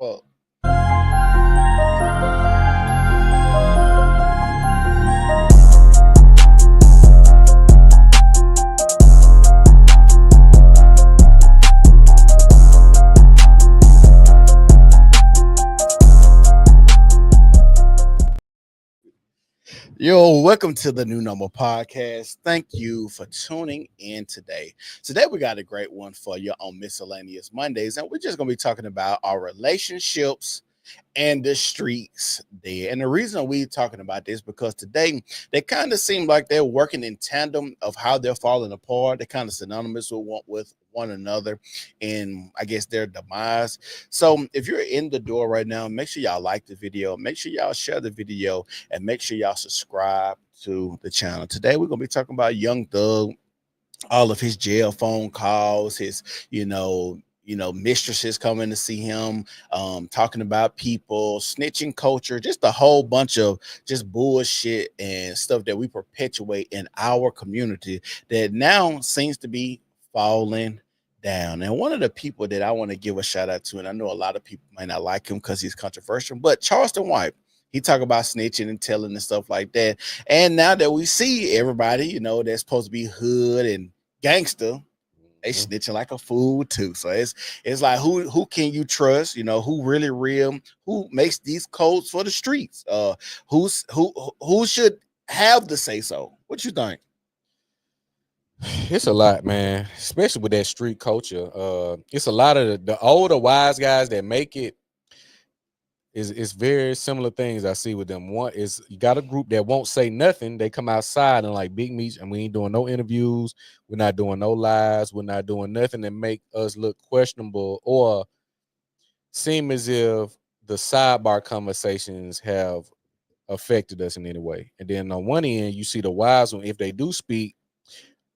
Well, yo, welcome to the New Normal Podcast. Thank you for tuning in today. Today, we got a great one for you on Miscellaneous Mondays, and we're just going to be talking about our relationships and the streets there. And the reason we talking about this because today they kind of seem like they're working in tandem of how they're falling apart. They're kind of synonymous with one another and I guess their demise. So if you're in the door right now, make sure y'all like the video, make sure y'all share the video, and make sure y'all subscribe to the channel. Today we're gonna be talking about Young Thug, all of his jail phone calls, his mistresses coming to see him, talking about people, snitching culture, just a whole bunch of just bullshit and stuff that we perpetuate in our community that now seems to be falling down. And one of the people that I want to give a shout out to, and I know a lot of people might not like him because he's controversial, but Charleston White. He talk about snitching and telling and stuff like that. And now that we see everybody, that's supposed to be hood and gangster, they snitching like a fool too. So it's like who can you trust? Who really real? Who makes these codes for the streets? Who should have the say so? What you think? It's a lot, man, especially with that street culture. It's a lot of the older wise guys that make it is very similar things I see with them. One is you got a group that won't say nothing. They come outside and like big meats, and we ain't doing no interviews. We're not doing no lies. We're not doing nothing that make us look questionable or seem as if the sidebar conversations have affected us in any way. And then on one end, you see the wise one. If they do speak,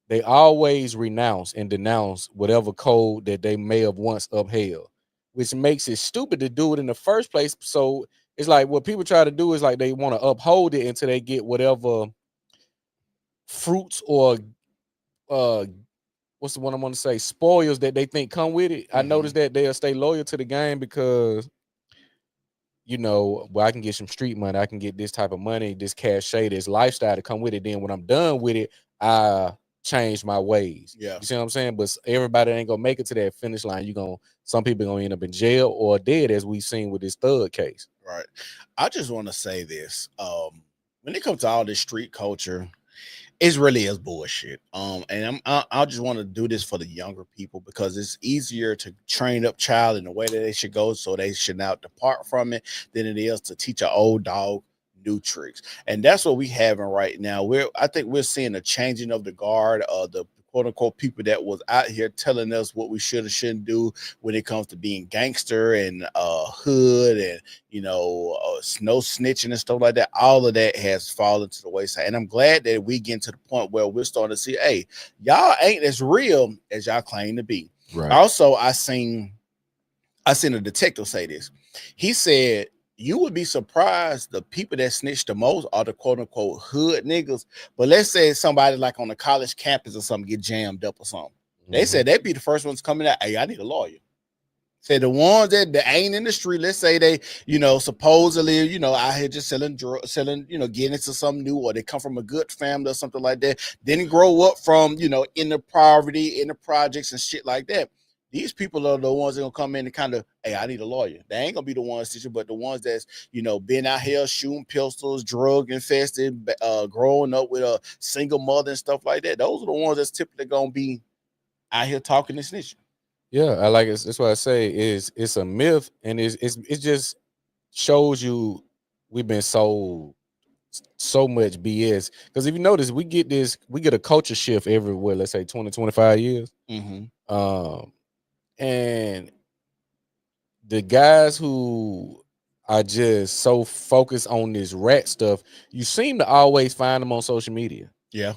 they always renounce and denounce whatever code that they may have once upheld, which makes it stupid to do it in the first place. So it's like what people try to do is like they want to uphold it until they get whatever fruits or uh what's the one I want to say, spoils that they think come with it. I noticed that they'll stay loyal to the game because well, I can get some street money, I can get this type of money, this cachet, this lifestyle to come with it. Then when I'm done with it, I change my ways. Yeah. You see what I'm saying? But everybody ain't gonna make it to that finish line. Some people gonna end up in jail or dead, as we've seen with this Thug case. Right. I just want to say this. When it comes to all this street culture, it really is bullshit. And I just want to do this for the younger people because it's easier to train up child in the way that they should go, so they should not depart from it, than it is to teach an old dog new tricks. And that's what we having right now. I think we're seeing a changing of the guard of the quote unquote people that was out here telling us what we should or shouldn't do when it comes to being gangster and hood and no snitching and stuff like that. All of that has fallen to the wayside, and I'm glad that we get to the point where we're starting to see, hey, y'all ain't as real as y'all claim to be. Right. Also, I seen a detective say this. He said, you would be surprised the people that snitch the most are the quote unquote hood niggas. But let's say somebody like on a college campus or something get jammed up or something. They said they'd be the first ones coming out. Hey, I need a lawyer. Say the ones that ain't in the street, let's say they, supposedly, out here just selling, getting into something new, or they come from a good family or something like that. Didn't grow up from, in the poverty, in the projects and shit like that. These people are the ones that gonna come in and kind of, hey, I need a lawyer. They ain't gonna be the ones teaching, but the ones that's, been out here shooting pistols, drug infested, growing up with a single mother and stuff like that. Those are the ones that's typically gonna be out here talking and snitching. Yeah, I like it. That's what I say is it's a myth, and it just shows you we've been sold so much BS. Because if you notice, we get a culture shift everywhere. Let's say 20, 25 years. And the guys who are just so focused on this rat stuff, you seem to always find them on social media. Yeah.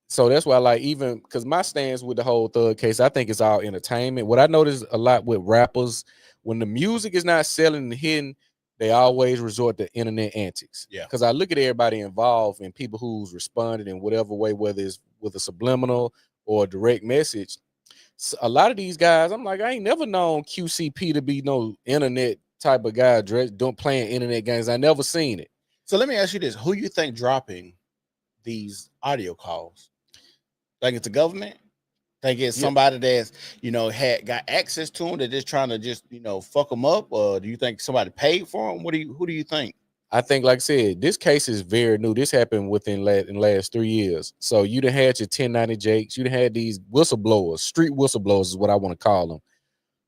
So that's why, like, even because my stance with the whole Thug case, I think it's all entertainment. What I notice a lot with rappers, when the music is not selling and hitting, they always resort to internet antics. Yeah. Because I look at everybody involved and people who's responded in whatever way, whether it's with a subliminal or a direct message. So a lot of these guys, I'm like, I ain't never known QCP to be no internet type of guy don't playing internet games. I never seen it. So let me ask you this: who you think dropping these audio calls? Think it's the government? Think it's Yeah. somebody that's had got access to them? They're just trying to just fuck them up, or do you think somebody paid for them? Who do you think? I think, like I said, this case is very new. This happened in the last 3 years. So you done had your 1090 Jakes. You done had these whistleblowers, street whistleblowers is what I want to call them,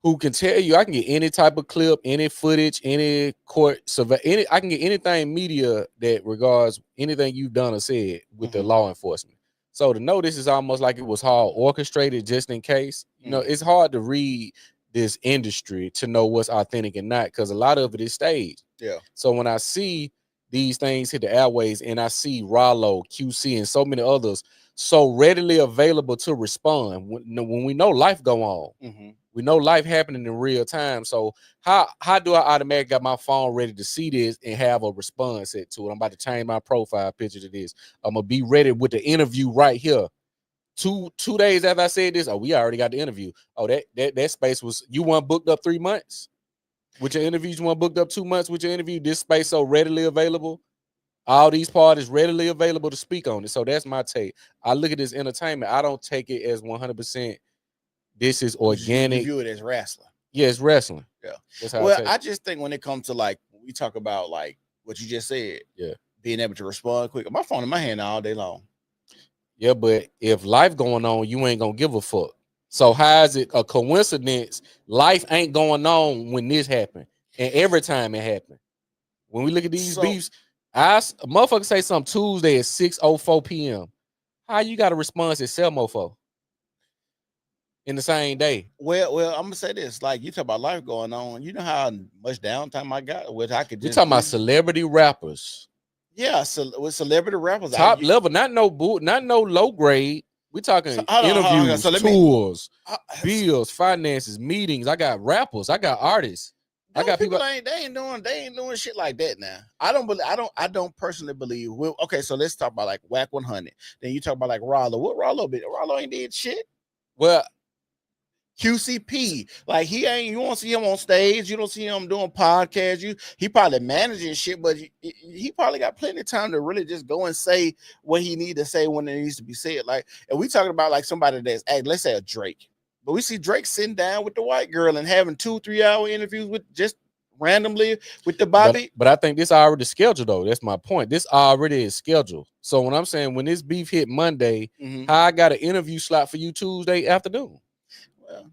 who can tell you I can get any type of clip, any footage, any court survey, I can get anything media that regards anything you've done or said with the law enforcement. So to know this is almost like it was hard orchestrated just in case. It's hard to read this industry to know what's authentic and not, because a lot of it is staged. Yeah. So when I see these things hit the airways and I see Rollo, QC, and so many others so readily available to respond when we know life go on. We know life happening in real time. So how do I automatically got my phone ready to see this and have a response set to it? I'm about to change my profile picture to this. I'm gonna be ready with the interview right here. Two days after I said this, we already got the interview. That space was, you weren't booked up 3 months with your interviews. You weren't booked up 2 months with your interview. This space so readily available. All these parties readily available to speak on it. So that's my take. I look at this entertainment. I don't take it as 100%. This is organic. You view it as wrestling. Yeah, it's wrestling. Yeah. That's how Well, I just think when it comes to like we talk about like what you just said, being able to respond quick. My phone in my hand all day long. Yeah, but if life going on, you ain't gonna give a fuck. So how is it a coincidence? Life ain't going on when this happened, and every time it happened. When we look at these beefs, a motherfucker say something Tuesday at 6:04 p.m. How you got a response at 7:04 in the same day? Well, I'm gonna say this: like you talk about life going on, you know how much downtime I got. With I could just talking about celebrity rappers. Yeah, so with celebrity rappers, top level, not no low grade. We talking interviews, tours, bills, finances, meetings. I got rappers, I got artists. I got people. They ain't doing shit like that now. I don't personally believe. Well, okay, so let's talk about like Whack 100. Then you talk about like Rollo. What Rollo did? Rollo ain't did shit. Well, QCP, like you won't see him on stage. You don't see him doing podcasts. He probably managing shit, but he probably got plenty of time to really just go and say what he need to say when it needs to be said. Like, and we talking about like somebody that's, let's say a Drake, but we see Drake sitting down with the white girl and having 2-3 hour interviews with just randomly with the Bobby. But I think this already scheduled though. That's my point. This already is scheduled. So when I'm saying when this beef hit Monday, how I got an interview slot for you Tuesday afternoon. Well,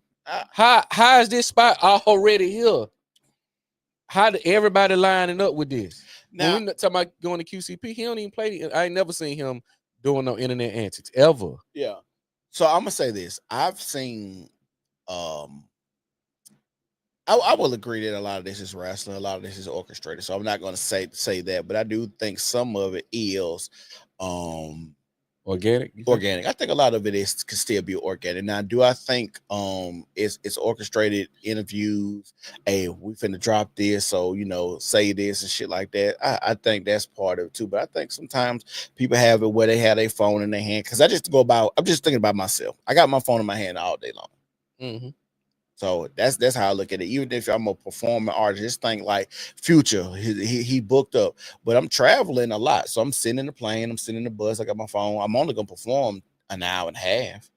how is this spot already here? How did everybody lining up with this? Now, when we talking about going to QCP, he don't even play. I ain't never seen him doing no internet antics ever. Yeah. So I'm gonna say this. I've seen I will agree that a lot of this is wrestling, a lot of this is orchestrated. So I'm not gonna say that, but I do think some of it is organic. I think a lot of it can still be organic. Now, do I think it's orchestrated interviews? Hey, we finna drop this, so say this and shit like that. I think that's part of it too. But I think sometimes people have it where they have their phone in their hand. Because I'm just thinking about myself. I got my phone in my hand all day long. So that's how I look at it. Even if I'm a performing artist, just think like Future, he booked up, but I'm traveling a lot. So I'm sitting in the plane, I'm sitting in the bus, I got my phone. I'm only gonna perform an hour and a half,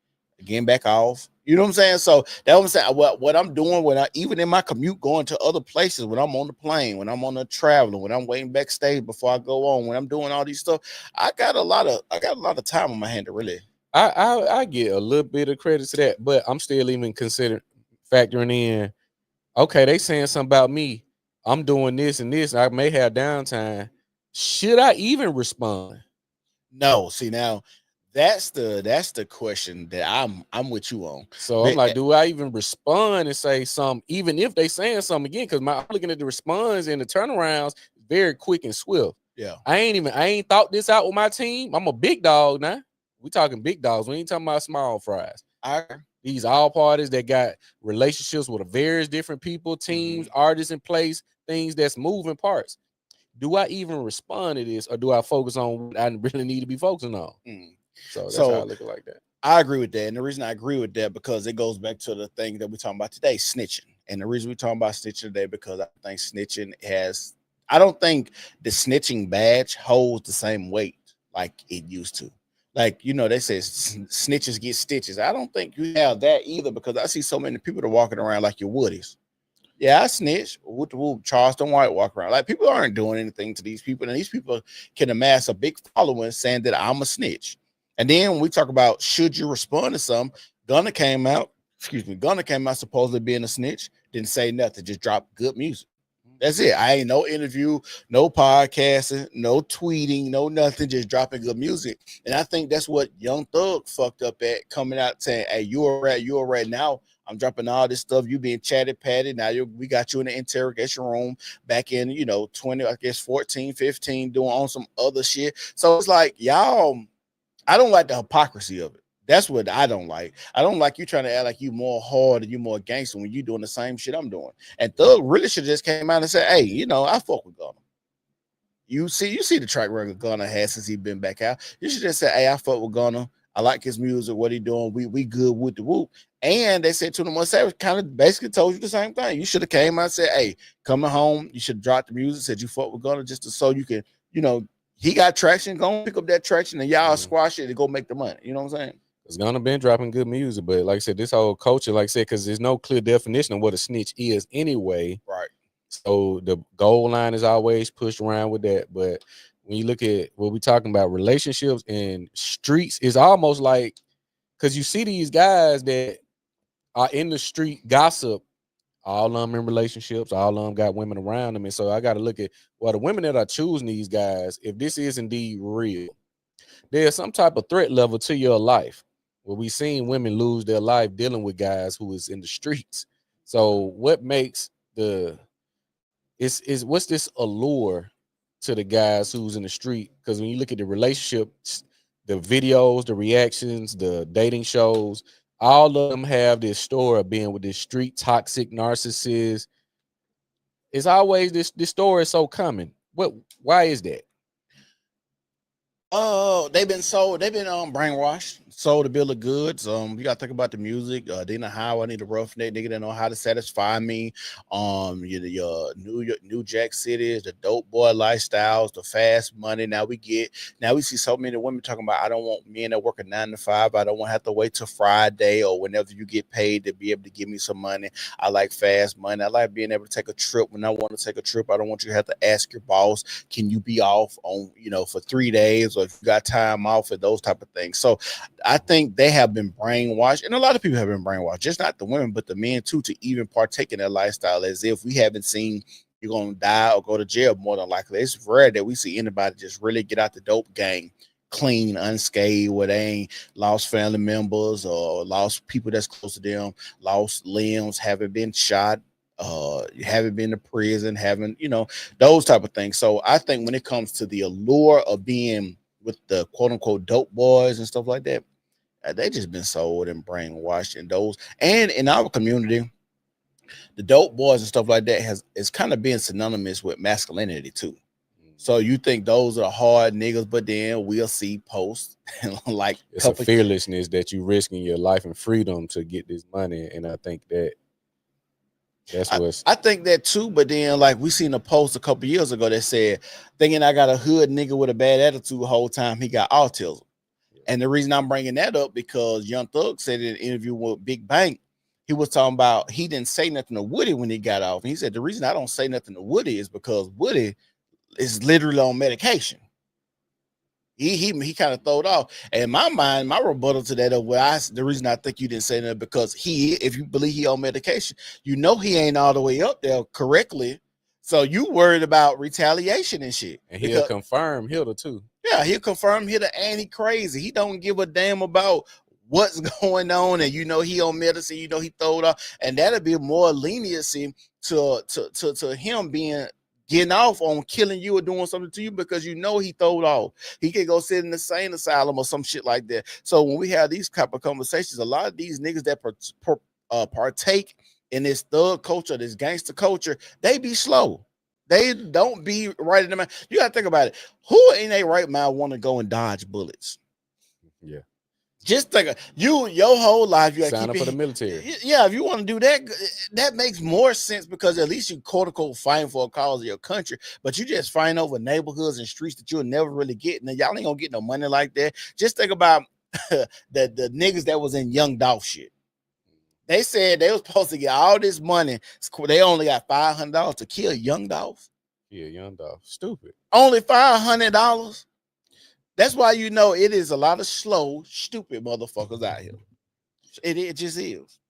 getting back off. You know what I'm saying? So that's what I'm saying. What I'm doing when even in my commute going to other places, when I'm on the plane, when I'm on the traveling, when I'm waiting backstage before I go on, when I'm doing all these stuff, I got a lot of time on my hand to really. I get a little bit of credit to that, but I'm still even factoring in, okay, they saying something about me. I'm doing this and this. I may have downtime. Should I even respond? No. See, now that's the question that I'm with you on. So I'm like, do I even respond and say something, even if they saying something again? Because I'm looking at the response and the turnarounds very quick and swift. Yeah. I ain't thought this out with my team. I'm a big dog now. We talking big dogs. We ain't talking about small fries. These all parties that got relationships with various different people, teams, artists in place, things that's moving parts. Do I even respond to this, or do I focus on what I really need to be focusing on? So that's how I look like that. I agree with that. And the reason I agree with that, because it goes back to the thing that we're talking about today, snitching. And the reason we're talking about snitching today because I think I don't think the snitching badge holds the same weight like it used to. Like, they say snitches get stitches. I don't think you have that either because I see so many people that are walking around like your Woodies. Yeah, I snitch. With the Charleston White walk around. Like, people aren't doing anything to these people, and these people can amass a big following saying that I'm a snitch. And then when we talk about should you respond to something, Gunna came out supposedly being a snitch, didn't say nothing, just dropped good music. That's it. I ain't no interview, no podcasting, no tweeting, no nothing, just dropping good music. And I think that's what Young Thug fucked up at, coming out saying, hey, you're right now. I'm dropping all this stuff. You being chatted, patted. Now we got you in the interrogation room back in, 20, I guess 14, 15, doing on some other shit. So it's like, y'all, I don't like the hypocrisy of it. That's what I don't like. I don't like you trying to act like you more hard and you more gangster when you doing the same shit I'm doing. And Thug really should just came out and said, hey, I fuck with Gunna. You see the track record Gunna has since he been back out. You should just say, hey, I fuck with Gunna. I like his music, what he doing. We good with the whoop. And they said 21 Savage kind of basically told you the same thing. You should have came out and said, hey, coming home, you should drop the music, said you fuck with Gunna just so you can, he got traction, go pick up that traction and y'all squash it and go make the money. You know what I'm saying? It's gonna been dropping good music, but like I said, this whole culture, like I said, because there's no clear definition of what a snitch is anyway. Right. So the goal line is always pushed around with that. But when you look at what we're talking about, relationships and streets, is almost like, because you see these guys that are in the street gossip, all of them in relationships, all of them got women around them. And so I got to look at, well, the women that are choosing these guys, if this is indeed real, there's some type of threat level to your life. Where we seen women lose their life dealing with guys who is in the streets. So what makes what's this allure to the guys who's in the street? Because when you look at the relationships, the videos, the reactions, the dating shows, all of them have this story of being with this street toxic narcissist. It's always this story is so common. Why is that? They've been brainwashed, sold a bill of goods. You gotta think about the music. They know how I need a roughneck nigga that know how to satisfy me. Your New Jack Cities, the dope boy lifestyles, the fast money. Now we see so many women talking about, I don't want men that work a 9 to 5. I don't want to have to wait till Friday or whenever you get paid to be able to give me some money. I like fast money. I like being able to take a trip when I want to take a trip. I don't want you to have to ask your boss, can you be off on, for 3 days? Or if you got time off and those type of things. So I think they have been brainwashed, and a lot of people have been brainwashed, just not the women, but the men too, to even partake in that lifestyle, as if we haven't seen you're going to die or go to jail more than likely. It's rare that we see anybody just really get out the dope game clean, unscathed, where they ain't lost family members or lost people that's close to them, lost limbs, haven't been shot, haven't been to prison, haven't, those type of things. So I think when it comes to the allure of being with the quote unquote dope boys and stuff like that, they just been sold and brainwashed. And in our community, the dope boys and stuff like that is kind of being synonymous with masculinity too. So you think those are hard niggas, but then we'll see posts like it's a fearlessness that you risking your life and freedom to get this money. And I think I think that too, but then like we seen a post a couple years ago that said, thinking I got a hood nigga with a bad attitude the whole time he got autism. And the reason I'm bringing that up because Young Thug said in an interview with Big Bank, he was talking about he didn't say nothing to Woody when he got off. And he said the reason I don't say nothing to Woody is because Woody is literally on medication. He kind of throwed off. And in my mind, my rebuttal to that the reason I think you didn't say that because if you believe he on medication, he ain't all the way up there correctly. So you worried about retaliation and shit. And he'll confirm Hilda too. Yeah, he'll confirm Hilda and he crazy. He don't give a damn about what's going on. And he on medicine, he throwed off. And that'll be more leniency to him getting off on killing you or doing something to you because he throwed off. He could go sit in the insane asylum or some shit like that. So when we have these type of conversations, a lot of these niggas that partake in this thug culture, this gangster culture, they be slow. They don't be right in the mind. You gotta think about it. Who in their right mind want to go and dodge bullets? Yeah. Just think your whole life you gotta Sign keep up for the it. military. Yeah, if you want to do that, that makes more sense because at least you quote unquote fighting for a cause of your country. But you just fighting over neighborhoods and streets that you'll never really get, and y'all ain't gonna get no money like that. Just think about the niggas that was in Young Dolph shit. They said they was supposed to get all this money. They only got $500 to kill Young Dolph. Yeah, Young Dolph. Stupid. Only $500. That's why you know it is a lot of slow, stupid motherfuckers out here. It just is.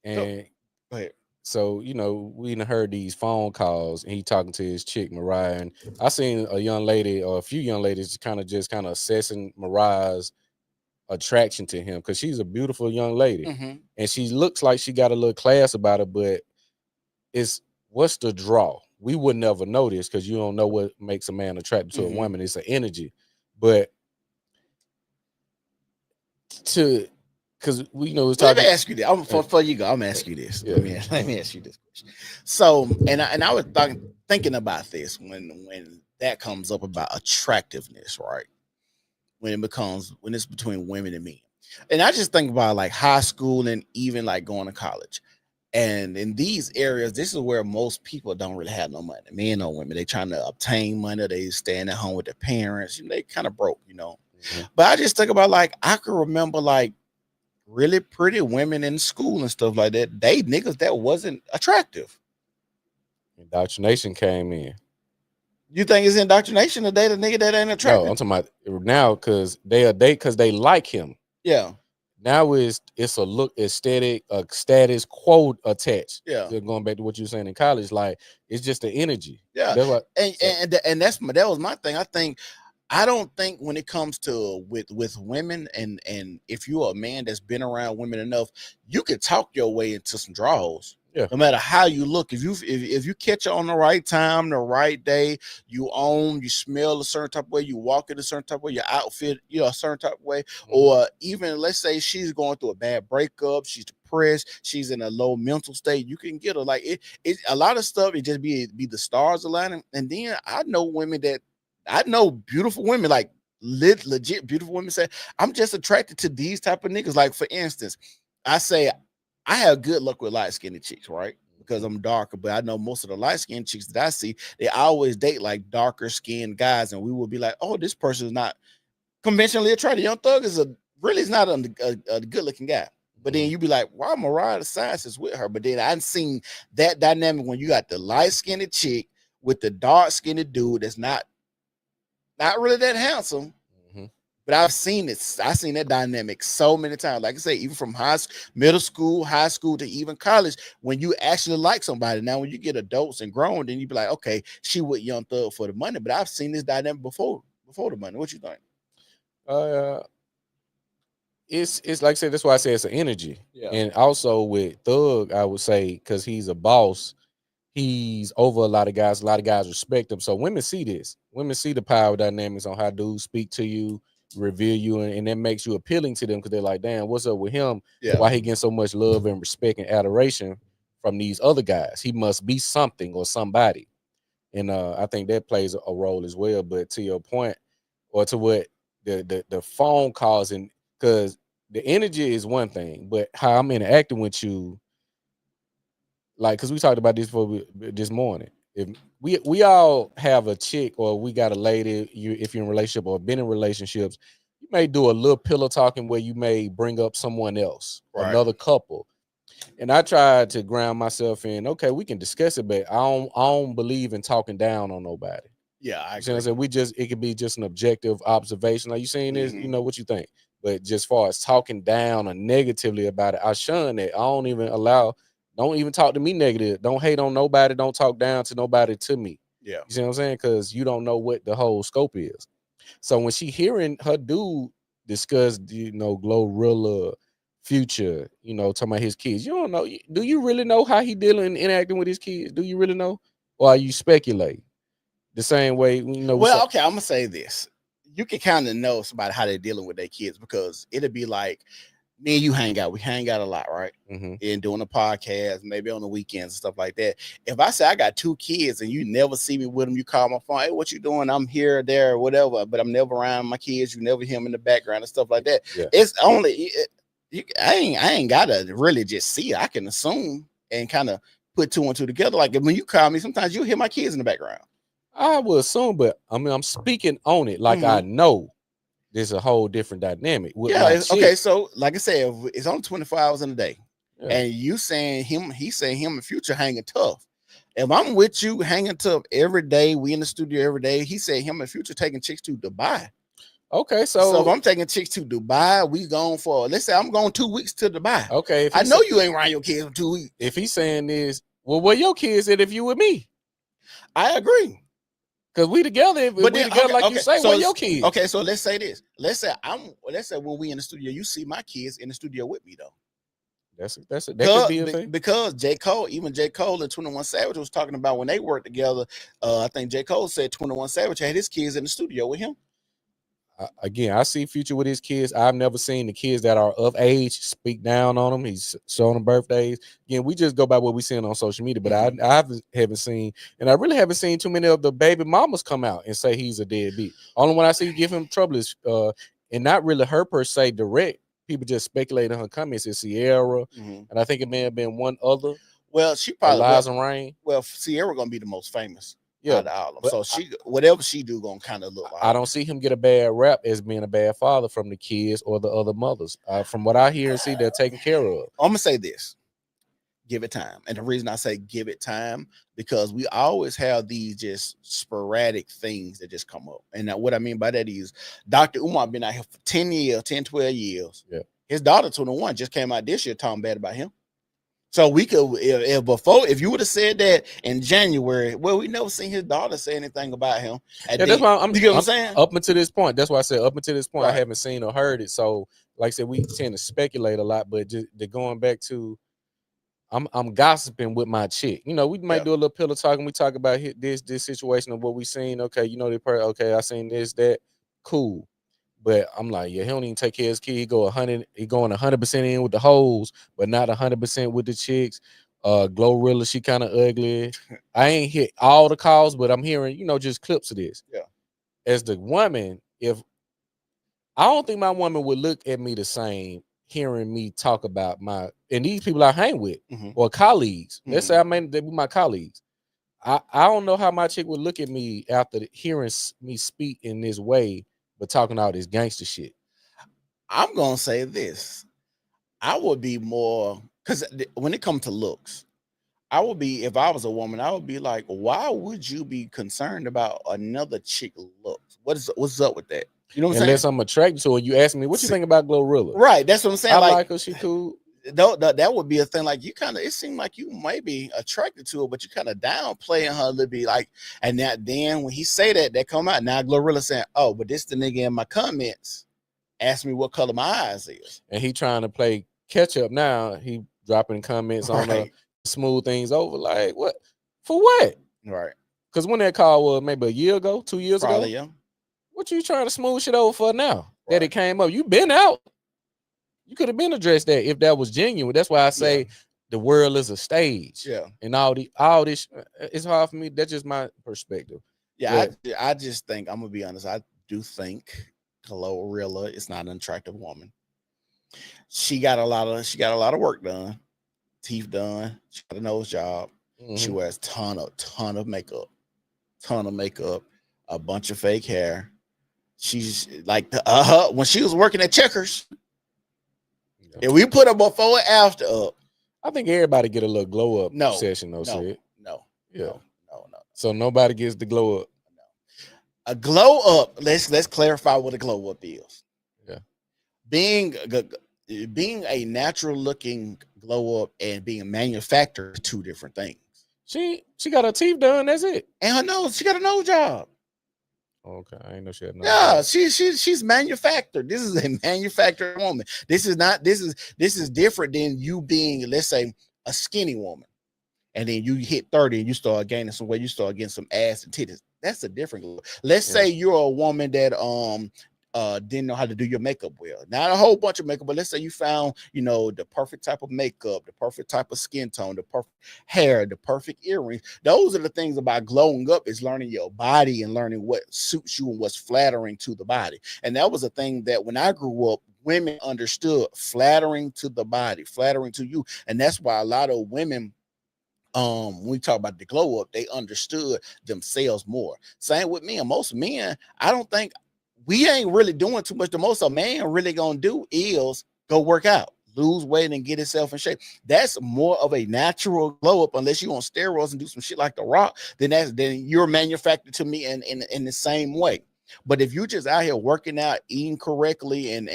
And Go ahead. so, you know, we done heard these phone calls and he talking to his chick, Mariah. And I seen a young lady or a few young ladies kind of assessing Mariah's attraction to him because she's a beautiful young lady. Mm-hmm. And she looks like she got a little class about her, but what's the draw? We would never know this because you don't know what makes a man attracted to a woman. It's an energy. But because we know it's Let talking. me ask you this. Before you go, I'm gonna ask you this. Yeah. Let me ask you this question. So, and I was thinking about this when that comes up about attractiveness, right? When it's between women and men, and I just think about like high school and even like going to college. And in these areas, this is where most people don't really have no money, men or women. They trying to obtain money. They staying at home with their parents. They kind of broke, Mm-hmm. But I just think about like I can remember like really pretty women in school and stuff like that. They niggas that wasn't attractive. Indoctrination came in. You think it's indoctrination to date a nigga that ain't attractive? No, I'm talking about now because they like him. Yeah. Now it's a look aesthetic, a status quo attached. Yeah. Going back to what you were saying in college, like it's just the energy. Yeah. That's what, and that was my thing. I don't think when it comes to with women and if you're a man that's been around women enough, you can talk your way into some draws. Yeah. No matter how you look, if you catch her on the right time, the right day, you smell a certain type of way, you walk in a certain type of way, your outfit, a certain type of way, or even let's say she's going through a bad breakup, she's depressed, she's in a low mental state, you can get her like it a lot of stuff. It just be the stars aligning, and then I know beautiful women, like legit beautiful women say, I'm just attracted to these type of niggas. Like for instance, I say I have good luck with light skinned chicks, right? Because I'm darker, but I know most of the light skinned chicks that I see, they always date like darker skinned guys, and we will be like, oh, this person is not conventionally attractive. Young Thug is not a good looking guy. But then you be like, why Mariah the Science is with her? But then I've seen that dynamic when you got the light skinned chick with the dark skinned dude that's not really that handsome, but I've seen it. I've seen that dynamic so many times. Like I say, even from middle school, high school to even college, when you actually like somebody. Now, when you get adults and grown, then you be like, okay, she with Young Thug for the money. But I've seen this dynamic before the money. What you think? It's like I said, that's why I say it's an energy. Yeah. And also with Thug, I would say because he's a boss, he's over a lot of guys. A lot of guys respect him. So women see this. Women see the power dynamics on how dudes speak to you, revere you, and that makes you appealing to them because they're like, damn, what's up with him? Yeah. Why he getting so much love and respect and adoration from these other guys? He must be something or somebody. And I think that plays a role as well. But to your point, or to what the phone calls, and because the energy is one thing, but how I'm interacting with you, like, because we talked about this this morning. If we all have a chick or we got a lady, if you're in a relationship or been in relationships, you may do a little pillow talking where you may bring up someone else, Right. another couple. And I try to ground myself in, okay, we can discuss it, but I don't believe in talking down on nobody. Yeah, I agree. So it could be just an objective observation. Like, you saying this, you know what you think. But just far as talking down or negatively about it, I shun that. Don't even talk to me negative. Don't hate on nobody. Don't talk down to nobody to me. Yeah. You see what I'm saying? Because you don't know what the whole scope is. So when she hearing her dude discuss, Glorilla, Future, talking about his kids, you don't know. Do you really know how he dealing and interacting with his kids? Do you really know? Or are you speculating? The same way, Well, okay, I'm gonna say this. You can kind of know somebody how they're dealing with their kids because it'll be like me and you hang out. We hang out a lot, right? Mm-hmm. And doing a podcast, maybe on the weekends and stuff like that. If I say I got 2 kids and you never see me with them, you call my phone, hey, what you doing? I'm here, there, whatever, but I'm never around my kids. You never hear them in the background and stuff like that. Yeah. It's only I ain't gotta really just see it. I can assume and kind of put 2 and 2 together. Like when you call me, sometimes you hear my kids in the background. I would assume, but I mean, I'm speaking on it like I know there's a whole different dynamic. With okay. So, like I said, it's only 24 hours in a day, Yeah. and you saying he's saying him in future hanging tough. If I'm with you hanging tough every day, we in the studio every day. He said him in future taking chicks to Dubai. Okay, So if I'm taking chicks to Dubai, we going for, let's say I'm going 2 weeks to Dubai. Okay, if I know you ain't around your kids for 2 weeks. If he's saying this, well, where your kids at if you with me? I agree. Because we together, if But we then, together, like you say, so where your kids? Okay, so let's say this. Let's say when we in the studio, you see my kids in the studio with me though. That could be a thing. Because J. Cole and 21 Savage was talking about when they worked together. I think J. Cole said 21 Savage had his kids in the studio with him. Again, I see Future with his kids. I've never seen the kids that are of age speak down on them. He's showing them birthdays. Again, we just go by what we seeing on social media, but I haven't seen, and I really haven't seen too many of the baby mamas come out and say he's a deadbeat. Only one I see give him trouble is, and not really her per se direct. People just speculate in her comments is Sierra, and I think it may have been one other. Well, she probably Liza Rain. Well, Sierra gonna be the most famous. Yeah, so she whatever she do gonna kind of look like. I don't see him get a bad rap as being a bad father from the kids or the other mothers. From what I hear and see, they're taken care of. I'm gonna say this: give it time. And the reason I say give it time because we always have these just sporadic things that just come up. And what I mean by that is Dr. Umar been out here for 10, 12 years. Yeah, his daughter 21 just came out this year talking bad about him. So we could, if you would have said that in January, well, we never seen his daughter say anything about him. That's why you get what I'm saying? Up until this point, that's why I said up until this point, right. I haven't seen or heard it. So, like I said, we tend to speculate a lot, but just going back to, I'm gossiping with my chick. You know, we might do a little pillow talking. We talk about this situation of what we seen. Okay, you know, okay, I seen this, that, cool. But I'm like, yeah, he don't even take care of his kid. He going 100% in with the hoes, but not 100% with the chicks. Glorilla, she kind of ugly. I ain't hit all the calls, but I'm hearing, you know, just clips of this. Yeah. As the woman, if I don't think my woman would look at me the same, hearing me talk about and these people I hang with or colleagues. Let's say they be my colleagues. I don't know how my chick would look at me after hearing me speak in this way. But talking all this gangster shit. I'm gonna say this. I would be more because when it comes to looks, I would be, if I was a woman, I would be like, why would you be concerned about another chick looks? What's up with that? You know what I'm saying? Unless I'm attracted to her, you ask me, what you think about Glorilla? Right, that's what I'm saying. I like her, she cool. That would be a thing. Like you kind of, it seemed like you might be attracted to her, but you kind of downplaying her a little bit. Like, and then when he say that come out now, Glorilla saying, "Oh, but this the nigga in my comments asked me what color my eyes is," and he trying to play catch up now. He dropping comments on her, smooth things over. Like what? For what? Right? Because when that call was maybe a year ago, 2 years ago, yeah. What you trying to smooth shit over for now? Right. That it came up, you been out. You could have been addressed that if that was genuine. That's why I say the world is a stage. Yeah. And all this, it's hard for me. That's just my perspective. Yeah, I just think, I'm gonna be honest. I do think Glorilla is not an attractive woman. She got a lot of work done, teeth done. She got a nose job. She wears ton of makeup, a bunch of fake hair. She's like when she was working at Checkers. If we put a before and after up, I think everybody get a little glow up session. No. So nobody gets the glow up. No. A glow up. Let's clarify what a glow up is. Yeah. Being a natural looking glow up and being manufactured are two different things. She got her teeth done. That's it. And her nose. She got a nose job. Okay, I ain't know she had no. Yeah, she's manufactured. This is a manufactured woman. This is different than you being, let's say, a skinny woman, and then you hit 30 and you start gaining some weight. You start getting some ass and titties. That's a different. Let's say you're a woman that didn't know how to do your makeup well. Not a whole bunch of makeup, but let's say you found, you know, the perfect type of makeup, the perfect type of skin tone, the perfect hair, the perfect earrings. Those are the things about glowing up, is learning your body and learning what suits you and what's flattering to the body. And that was a thing that when I grew up, women understood: flattering to the body, flattering to you. And that's why a lot of women, when we talk about the glow up, they understood themselves more. Same with men. Most men, I don't think, we ain't really doing too much. The most a man really gonna do is go work out, lose weight, and get himself in shape. That's more of a natural glow up, unless you on steroids and do some shit like The Rock. Then you're manufactured to me in the same way. But if you just out here working out, eating correctly, and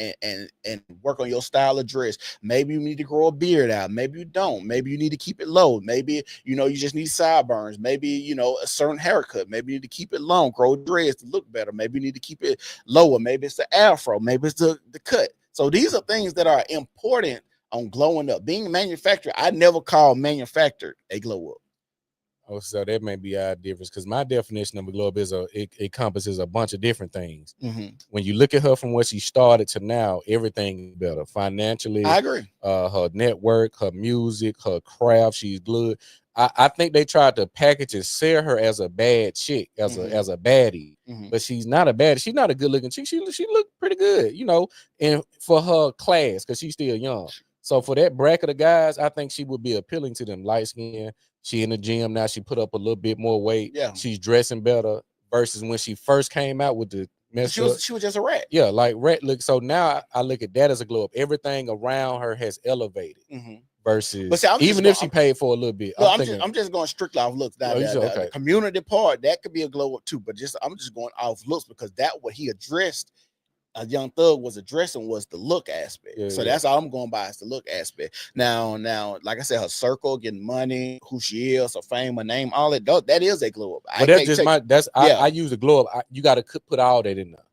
work on your style of dress, maybe you need to grow a beard out. Maybe you don't. Maybe you need to keep it low. Maybe, you know, you just need sideburns. Maybe, you know, a certain haircut. Maybe you need to keep it long, grow dreads to look better. Maybe you need to keep it lower. Maybe it's the afro. Maybe it's the cut. So these are things that are important on glowing up. Being manufactured, I never call manufactured a glow up. Oh, so that may be our difference, because my definition of a glow up is it encompasses a bunch of different things. Mm-hmm. When you look at her from where she started to now, everything is better financially. I agree. Her network, her music, her craft, she's good. I think they tried to package and sell her as a bad chick, as a baddie, but she's not a baddie. She's not a good looking chick. She looked pretty good, you know, and for her class, because she's still young. So for that bracket of guys, I think she would be appealing to them. Light skin. She in the gym now. She put up a little bit more weight. Yeah. She's dressing better versus when she first came out with the mess. She was just a rat. Yeah, like rat look. So now I look at that as a glow up. Everything around her has elevated. Versus, but see, even if she paid for a little bit, I'm just going strictly off looks. Now, the community part, that could be a glow up too. But I'm just going off looks, because that what he addressed, Young Thug was addressing, was the look aspect. So that's all I'm going by, is the look aspect. Now, like I said, her circle, getting money, who she is, her fame, her name, all that is a glow up. But I use a glow up. You got to put all that in there,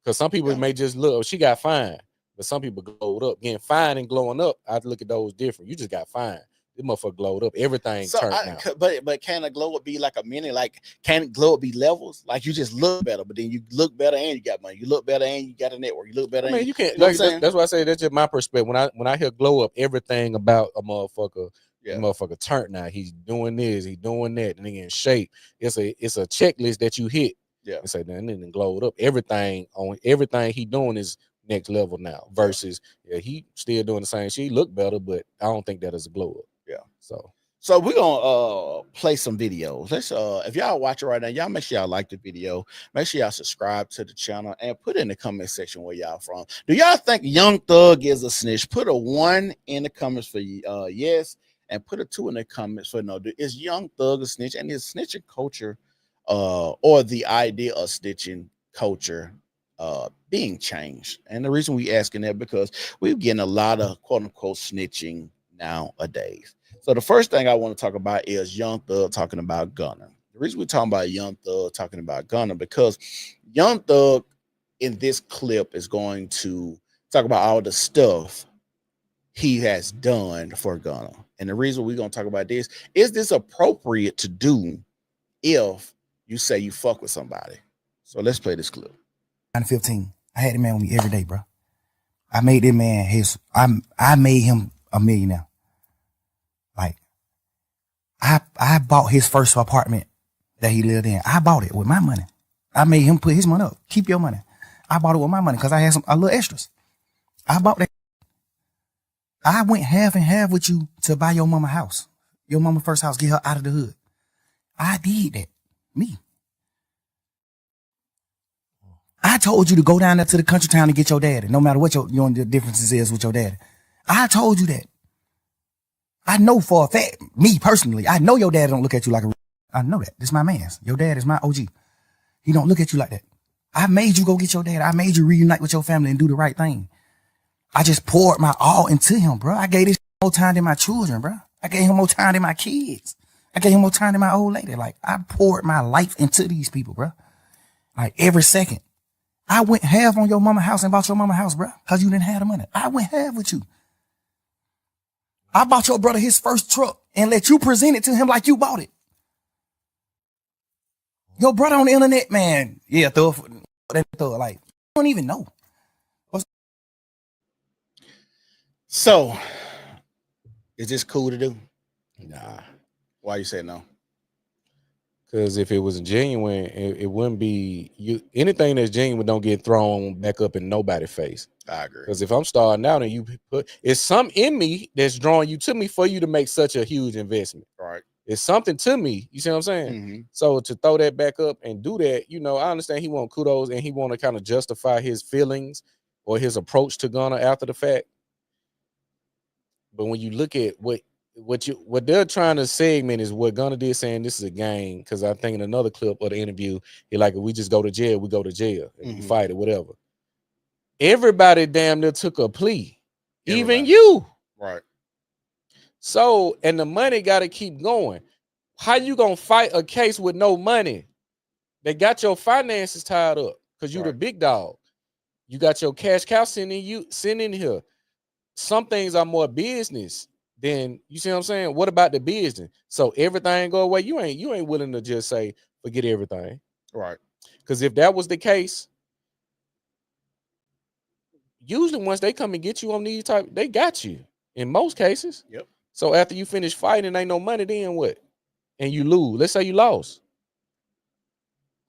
because some people may just look. She got fine, but some people glowed up. Getting fine and glowing up, I look at those different. You just got fine. This motherfucker glowed up. Everything turned out. But can a glow up be like a mini? Like, can glow up be levels? Like, you just look better, but then you look better and you got money. You look better and you got a network. You look better. I mean, you can't. Like, that's why I say that's just my perspective. When I hear glow up, everything about a motherfucker, the motherfucker turned out. He's doing this, he's doing that, and he in shape. It's a checklist that you hit. Yeah. And say, then glowed up. Everything he doing is next level now. Versus, he still doing the same shit. He look better, but I don't think that is a glow up. Yeah. So we're gonna play some videos. Let's if y'all watching right now, y'all make sure y'all like the video, make sure y'all subscribe to the channel, and put in the comment section where y'all from. Do y'all think Young Thug is a snitch? Put a 1 in the comments for yes, and put a 2 in the comments for no. Is Young Thug a snitch? And is snitching culture or the idea of snitching culture being changed? And the reason we asking that, because we're getting a lot of quote unquote snitching nowadays. So the first thing I want to talk about is Young Thug talking about Gunna. The reason we're talking about Young Thug talking about Gunna, because Young Thug in this clip is going to talk about all the stuff he has done for Gunna. And the reason we're going to talk about this, is this appropriate to do if you say you fuck with somebody? So let's play this clip. 2015, I had a man with me every day, bro. I made that man I made him a millionaire. Like, I bought his first apartment that he lived in. I bought it with my money. I made him put his money up. Keep your money. I bought it with my money because I had a little extras. I bought that. I went half and half with you to buy your mama house. Your mama first house, get her out of the hood. I did that. Me. I told you to go down there to the country town and get your daddy, no matter what your differences is with your daddy. I told you that. I know for a fact, me personally, I know your dad don't look at you like a. I know that. This is my man's. Your dad is my OG. He don't look at you like that. I made you go get your dad. I made you reunite with your family and do the right thing. I just poured my all into him, bro. I gave this more time than my children, bro. I gave him more time than my kids. I gave him more time than my old lady. Like, I poured my life into these people, bro. Like, every second. I went half on your mama house and bought your mama house, bro, because you didn't have the money. I went half with you. I bought your brother his first truck and let you present it to him like you bought it. Your brother on the internet, man. Yeah, thug, like, don't even know. So, is this cool to do? Nah. Why you say no? Because if it was genuine, it wouldn't be you. Anything that's genuine don't get thrown back up in nobody's face. I agree. Because if I'm starting out and you put, it's something in me that's drawing you to me for you to make such a huge investment. Right. It's something to me. You see what I'm saying? Mm-hmm. So to throw that back up and do that, I understand he want kudos and he want to kind of justify his feelings or his approach to Gunna after the fact. But when you look at what they're trying to segment is what Gunna did, saying this is a gang. Because I think in another clip of the interview, he like, if we just go to jail, we go to jail. If we fight it, whatever. Everybody damn near took a plea. Even you. Right. So, and the money got to keep going. How you gonna fight a case with no money? They got your finances tied up because you the big dog. You got your cash cow sitting in here. Some things are more business than, you see what I'm saying? What about the business? So everything go away. You ain't willing to just say forget everything. Right. Because if that was the case, usually once they come and get you on these type, they got you in most cases. Yep. So after you finish fighting and ain't no money, then what? And you lose. Let's say you lost.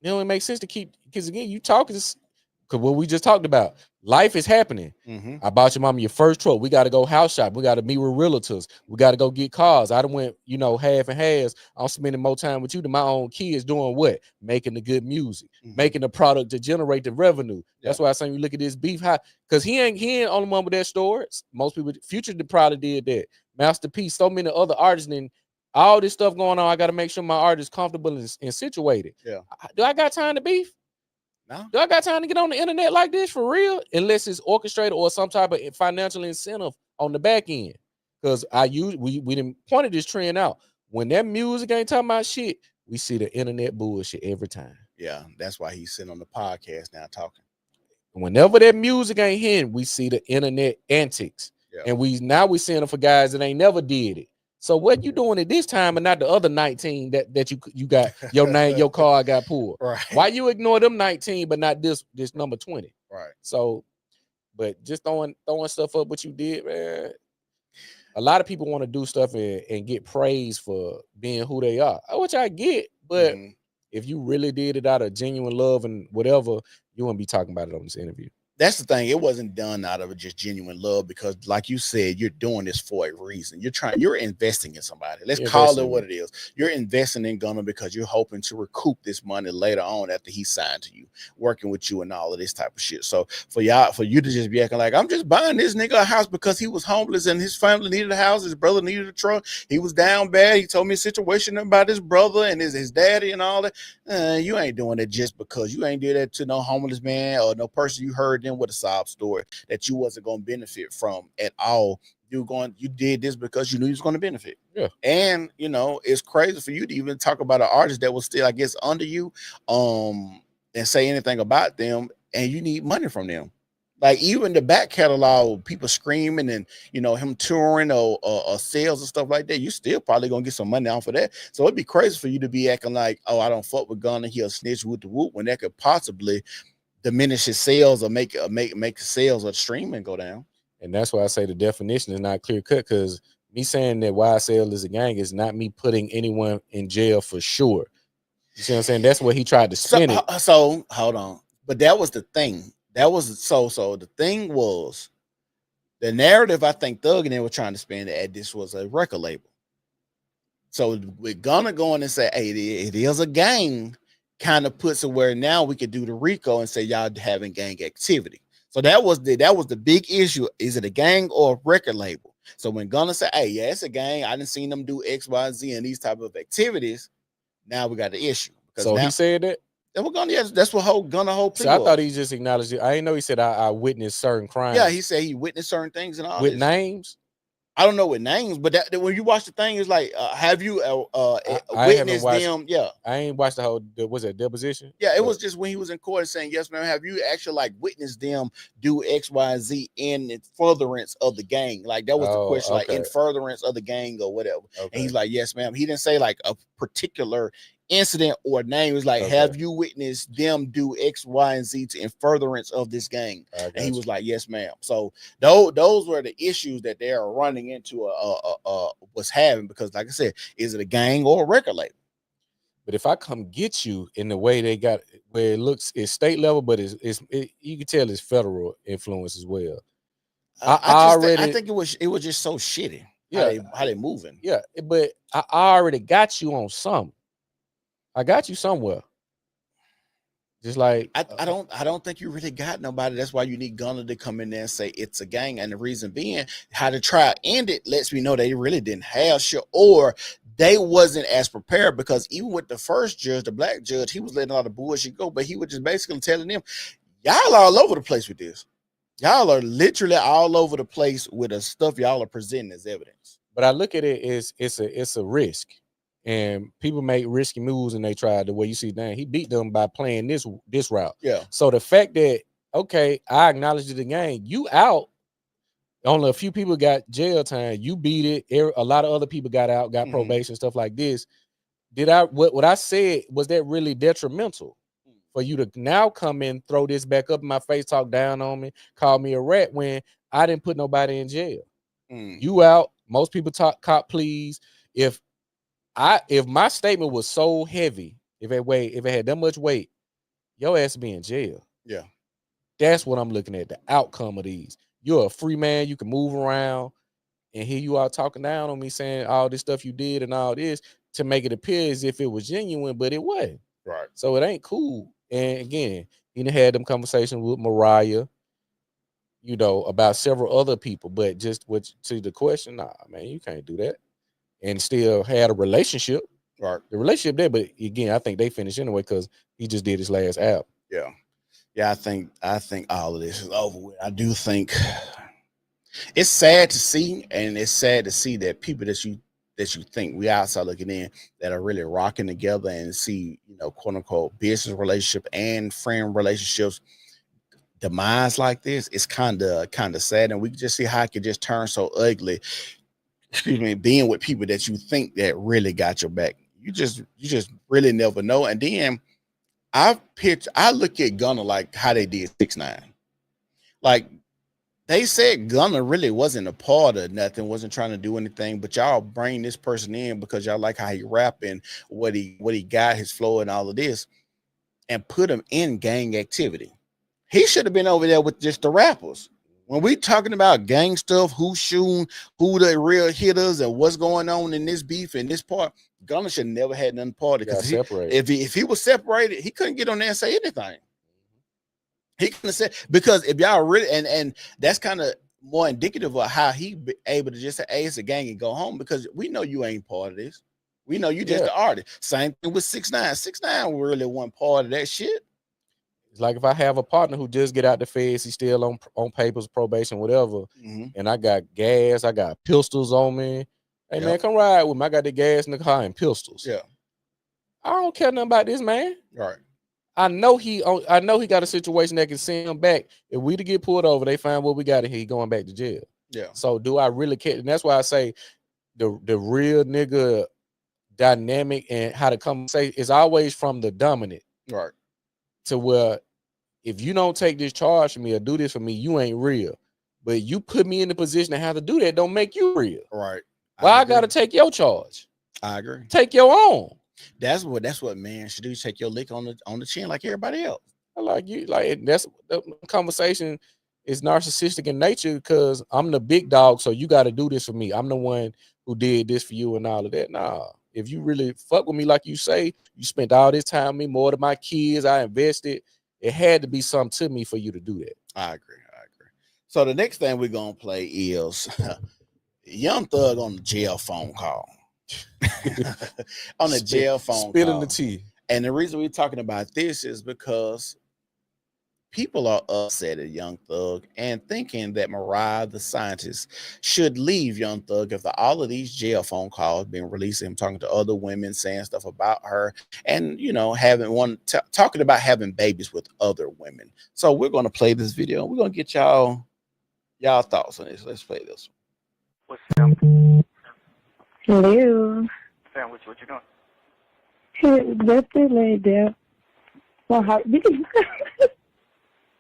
It makes sense to keep, because again, you talking because what we just talked about, life is happening. Mm-hmm. I bought your mama your first truck. We got to go house shop. We got to meet with realtors. We got to go get cars. I done went, half and halves. I'm spending more time with you than my own kids doing what? Making the good music, making the product to generate the revenue. That's why I say you look at this beef high, because he ain't on the one with that stories. Most people, Future probably did that. Master P, so many other artists, and all this stuff going on. I got to make sure my art is comfortable and situated. Yeah. Do I got time to beef? No. Do I got time to get on the internet like this for real? Unless it's orchestrated or some type of financial incentive on the back end. Because we didn't pointed this trend out. When that music ain't talking about shit, we see the internet bullshit every time. Yeah, that's why he's sitting on the podcast now talking. Whenever that music ain't hitting, we see the internet antics. Yeah. And we seeing them for guys that ain't never did it. So what you doing at this time and not the other 19 that you got your name, your card got pulled? Right. Why you ignore them 19 but not this number 20? Right. So, but just throwing stuff up what you did, man. A lot of people want to do stuff and get praise for being who they are, which I get. But if you really did it out of genuine love and whatever, you wouldn't be talking about it on this interview. That's the thing. It wasn't done out of just genuine love, because like you said, you're doing this for a reason. You're investing in somebody. Let's call it what it is. You're investing in Gunna because you're hoping to recoup this money later on after he signed to you, working with you and all of this type of shit. So for you to just be acting like, I'm just buying this nigga a house because he was homeless and his family needed a house, his brother needed a truck, he was down bad, he told me a situation about his brother and his daddy and all that. You ain't doing it just because. You ain't did that to no homeless man or no person you heard them with a sob story that you wasn't going to benefit from at all. You did this because you knew you was going to benefit. Yeah. And it's crazy for you to even talk about an artist that was still, I guess, under you, and say anything about them, and you need money from them. Like even the back catalog, people screaming and him touring or sales and stuff like that, you still probably gonna get some money off of that. So it'd be crazy for you to be acting like, oh, I don't fuck with Gunna, he'll snitch with the whoop, when that could possibly diminish his sales or make the sales of streaming go down. And that's why I say the definition is not clear cut, because me saying that YSL is a gang is not me putting anyone in jail for sure. You see what I'm saying? That's what he tried to spin it. So hold on. But that was the thing. That was so the thing was the narrative I think Thug and they were trying to spin that this was a record label. So we're gonna go in and say, hey, it is a gang, kind of puts it where now we could do the RICO and say y'all having gang activity. So that was the big issue. Is it a gang or a record label? So when Gunna say, hey, yeah, it's a gang, I didn't see them do X, Y, Z and these type of activities. Now we got the issue. So he said that? And we're gonna, that's what Gunna whole plea So I was. thought he just acknowledged it. I didn't know he said I witnessed certain crimes. Yeah, he said he witnessed certain things and all with this. names. I don't know with names, but that when you watch the thing, it's like, have you witnessed them? Yeah, I ain't watched the whole. Was it deposition? Yeah, it was just when he was in court saying, yes, ma'am, have you actually like witnessed them do X, Y, Z in furtherance of the gang? Like that was the question, like in furtherance of the gang or whatever. And he's like, yes, ma'am. He didn't say like a particular incident or name. It was like, Okay. have you witnessed them do X, Y, and Z in furtherance of this gang? I got And he you. was like, yes, ma'am. So those were the issues that they are running into was having, because like I said, is it a gang or a record label? But if I come get you in the way they got, where it looks, it's state level, but you can tell it's federal influence as well. I think it was just so shitty. Yeah, how they moving. yeah, but I already got you on something. I got you somewhere. Just like I don't think you really got nobody. That's why you need Gunna to come in there and say it's a gang. And the reason being, how the trial ended lets me know they really didn't have shit, or they wasn't as prepared, because even with the first judge, the black judge, he was letting all the bullshit go, but he was just basically telling them, y'all are all over the place with this. Y'all are literally all over the place with the stuff y'all are presenting as evidence. But I look at it as it's a risk. And people make risky moves, and they try the way you see, dang, he beat them by playing this route. Yeah. So the fact that, okay, I acknowledge the game, you out. Only a few people got jail time. You beat it. A lot of other people got out, got probation, stuff like this. What I said, was that really detrimental for you to now come in, throw this back up in my face, talk down on me, call me a rat when I didn't put nobody in jail? You out. Most people talk cop pleas. If my statement was so heavy, if it had that much weight, your ass be in jail. Yeah. That's what I'm looking at, the outcome of these. You're a free man, you can move around, and here you are talking down on me, saying all this stuff you did and all this to make it appear as if it was genuine, but it wasn't. Right. So it ain't cool. And again, he done had them conversations with Mariah, about several other people, but just to the question, nah, man, you can't do that. And still had a relationship. Right. The relationship there, but again, I think they finished anyway because he just did his last album. Yeah. Yeah, I think all of this is over with. I do think it's sad to see, and it's sad to see that people that you think we outside looking in that are really rocking together and see, quote unquote business relationship and friend relationships demise like this. It's kind of sad, and we can just see how it could just turn so ugly. Excuse me, being with people that you think that really got your back. You just really never know. And then I look at Gunna like how they did 6ix9ine. Like, they said Gunna really wasn't a part of nothing, wasn't trying to do anything, but y'all bring this person in because y'all like how he rap and what he got, his flow and all of this, and put him in gang activity. He should have been over there with just the rappers. When we talking about gang stuff, who's shooting, who the real hitters, and what's going on in this beef and this part, Gunna should never had nothing part of it, because if he was separated, he couldn't get on there and say anything. He couldn't have said, because if y'all really, and that's kind of more indicative of how he be able to just say, hey, it's a gang, and go home, because we know you ain't part of this. We know you just the artist. Same thing with 6ix9ine. 6ix9ine really wasn't part of that shit. It's like if I have a partner who just get out the feds, he's still on papers, probation, whatever, and I got gas, I got pistols on me. Hey, man, come ride with me. I got the gas in the car and pistols. Yeah. I don't care nothing about this, man. Right. I know he got a situation that can send him back. If we to get pulled over, they find what we got and he going back to jail. Yeah. So do I really care? And that's why I say the real nigga dynamic and how to come say is always from the dominant. Right. To where if you don't take this charge for me or do this for me, you ain't real. But you put me in the position to have to do that don't make you real. Right. Well, I gotta take your charge. I agree. Take your own. That's what man should do. Take your lick on the chin like everybody else. That's the conversation is narcissistic in nature, because I'm the big dog, so you got to do this for me. I'm the one who did this for you and all of that. Nah, if you really fuck with me like you say, you spent all this time with me, more than my kids, I invested. It had to be something to me for you to do that. I agree. So the next thing we're gonna play is Young Thug on the jail phone call. On the jail phone spilling call. the tea. And the reason we're talking about this is because people are upset at Young Thug and thinking that Mariah the Scientist should leave Young Thug after all of these jail phone calls being released, him talking to other women, saying stuff about her, and talking about having babies with other women. So we're going to play this video. We're going to get y'all thoughts on this. Let's play this one. What's up? Hello. Sam, what you doing? Nothing laid down. My heart. You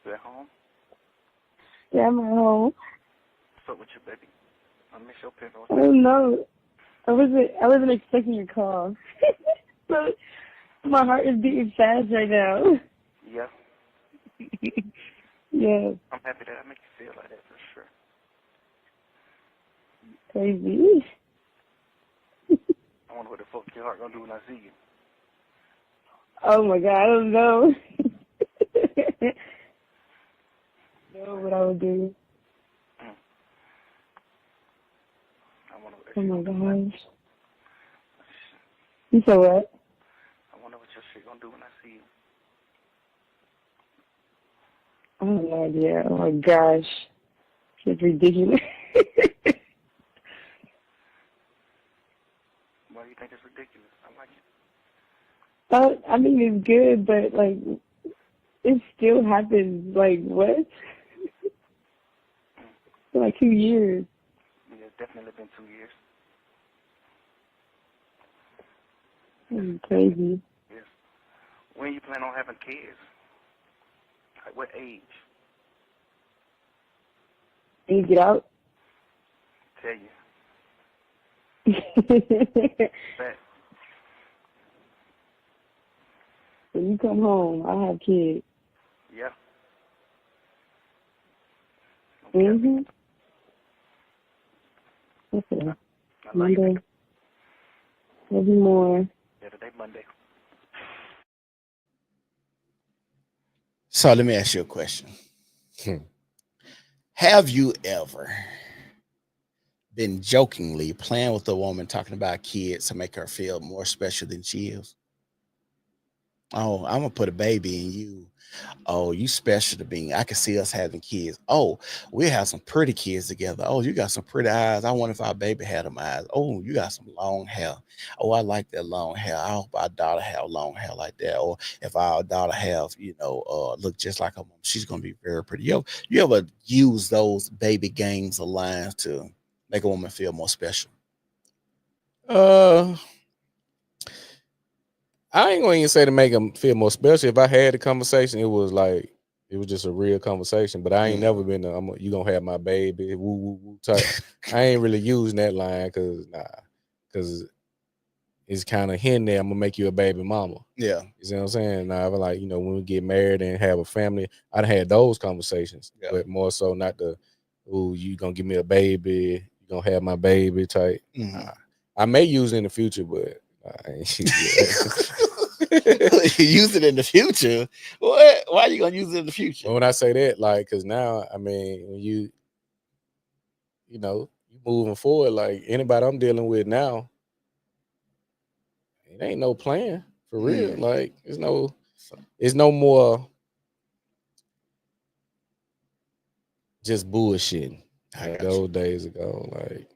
at home? Yeah, I'm at home. What's up with you, baby? I miss your pillow. I don't know. I wasn't expecting your call. So my heart is beating fast right now. Yeah, Yeah, I'm happy that I make you feel like that for sure. crazy. I wonder what the fuck your heart gonna do when I see you. Oh my God, I don't know. Know what I would do. I wonder what that Oh shit my gonna do. gosh. You said what? I wonder what your shit gonna do when I see you. I have no idea. Oh my gosh. It's ridiculous. Why do you think it's ridiculous? I like it. I mean, it's good, but like, it still happens. Like, what? For like 2 years. Yeah, it's definitely been 2 years. That's crazy. Yes. When you plan on having kids? Like what age? Can you get out? Tell you. But When you come home, I have kids. yeah. Mm-hmm. Okay. I love you. Monday. Maybe more. Yeah, today Monday. So let me ask you a question. Have you ever been jokingly playing with a woman talking about kids to make her feel more special than she is? Oh, I'm gonna put a baby in you. Oh, you special to me. I can see us having kids. Oh, we'll have some pretty kids together. Oh, you got some pretty eyes. I wonder if our baby had them eyes. Oh, you got some long hair. Oh, I like that long hair. I hope our daughter have long hair like that. Or if our daughter have, look just like her mom, she's gonna be very pretty. You ever use those baby games or lines to make a woman feel more special? I ain't going to even say to make them feel more special. If I had the conversation, it was just a real conversation. But I ain't never been you gonna have my baby, woo woo woo type. I ain't really using that line because it's kind of hinting that I'm gonna make you a baby mama. Yeah. You see what I'm saying? Now, I'm like, when we get married and have a family, I'd had those conversations, but more so not the, ooh, you gonna give me a baby, you gonna have my baby type. I may use it in the future, but I ain't use it in the future. What? Why are you gonna use it in the future? Well, when I say that, like, because now, I mean, when you moving forward, like anybody I'm dealing with now, it ain't no plan for real. Like, it's no more just bullshitting like those days ago. Like,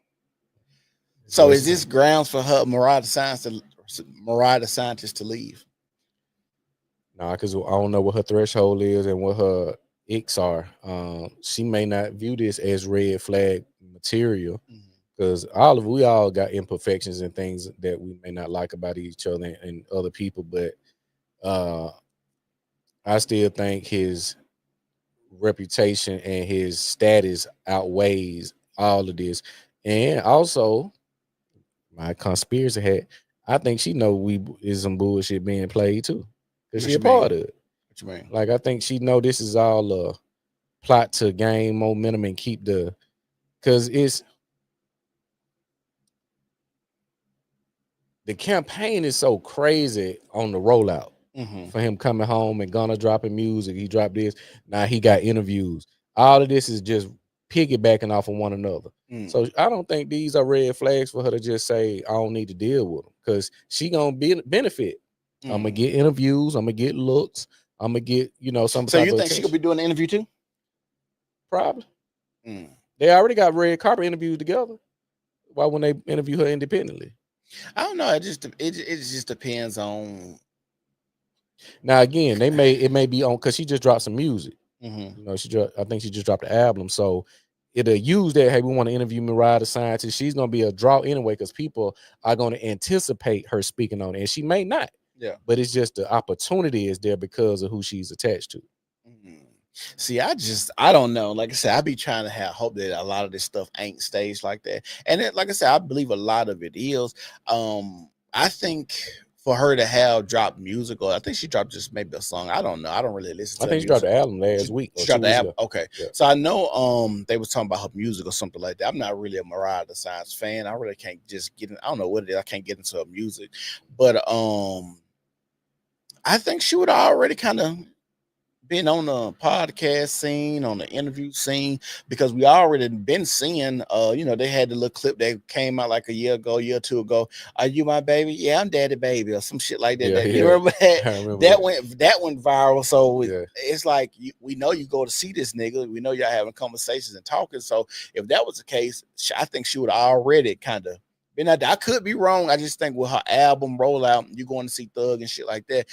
so is this grounds for her Mariah the Scientist to leave? Nah, because I don't know what her threshold is and what her icks are. She may not view this as red flag material because we all got imperfections and things that we may not like about each other and other people, but I still think his reputation and his status outweighs all of this. And also, my conspiracy hat, I think she know is some bullshit being played too, because she a part of it. What you mean? Like, I think she know this is all a plot to gain momentum and keep because the campaign is so crazy on the rollout. For him coming home and Gunna dropping music, he dropped this. Now he got interviews. All of this is just piggybacking off of one another. So I don't think these are red flags for her to just say, I don't need to deal with them, because she gonna benefit. I'm gonna get interviews. I'm gonna get looks. I'm gonna get some. So you think she could be doing the interview too? Probably. They already got red carpet interviews together. Why wouldn't they interview her independently? I don't know. It just depends on. Now again, it may be on because she just dropped some music. I think she just dropped the album, so it'll use that. Hey, we want to interview Mariah the Scientist. She's gonna be a draw anyway because people are gonna anticipate her speaking on it, and she may not. Yeah. But it's just the opportunity is there because of who she's attached to. Mm. See, I don't know. Like I said, I be trying to have hope that a lot of this stuff ain't staged like that. And it, like I said, I believe a lot of it is. I think for her to have dropped music, or I think she dropped just maybe a song. I don't know. I don't really listen to I her think she dropped music. the album last week or She 2 dropped the weeks album. ago. Okay. Yeah. So I know they was talking about her music or something like that. I'm not really a Mariah the Science fan. I really can't just get in. I don't know what it is. I can't get into her music. But I think she would already kind of been on the podcast scene, on the interview scene, because we already been seeing, they had the little clip that came out like a year or two ago. Are you my baby? Yeah, I'm daddy baby, or some shit like that. Yeah, You remember that? I remember that went viral. So Yeah. it's like we know you go to see this nigga. We know y'all having conversations and talking. So if that was the case, I think she would already kind of been out there. I could be wrong. I just think with her album rollout, you going to see Thug and shit like that.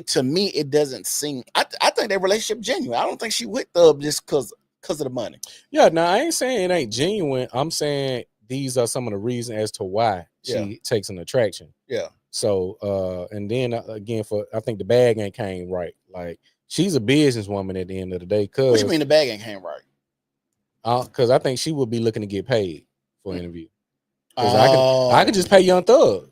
To me, it doesn't seem. I think their relationship genuine. I don't think she with Thug just because of the money. Yeah, no, I ain't saying it ain't genuine. I'm saying these are some of the reasons as to why she takes an attraction. Yeah. So, and then again, I think the bag ain't came right. Like she's a businesswoman at the end of the day. What you mean the bag ain't came right? Because I think she would be looking to get paid for an interview. Because I can just pay Young Thug.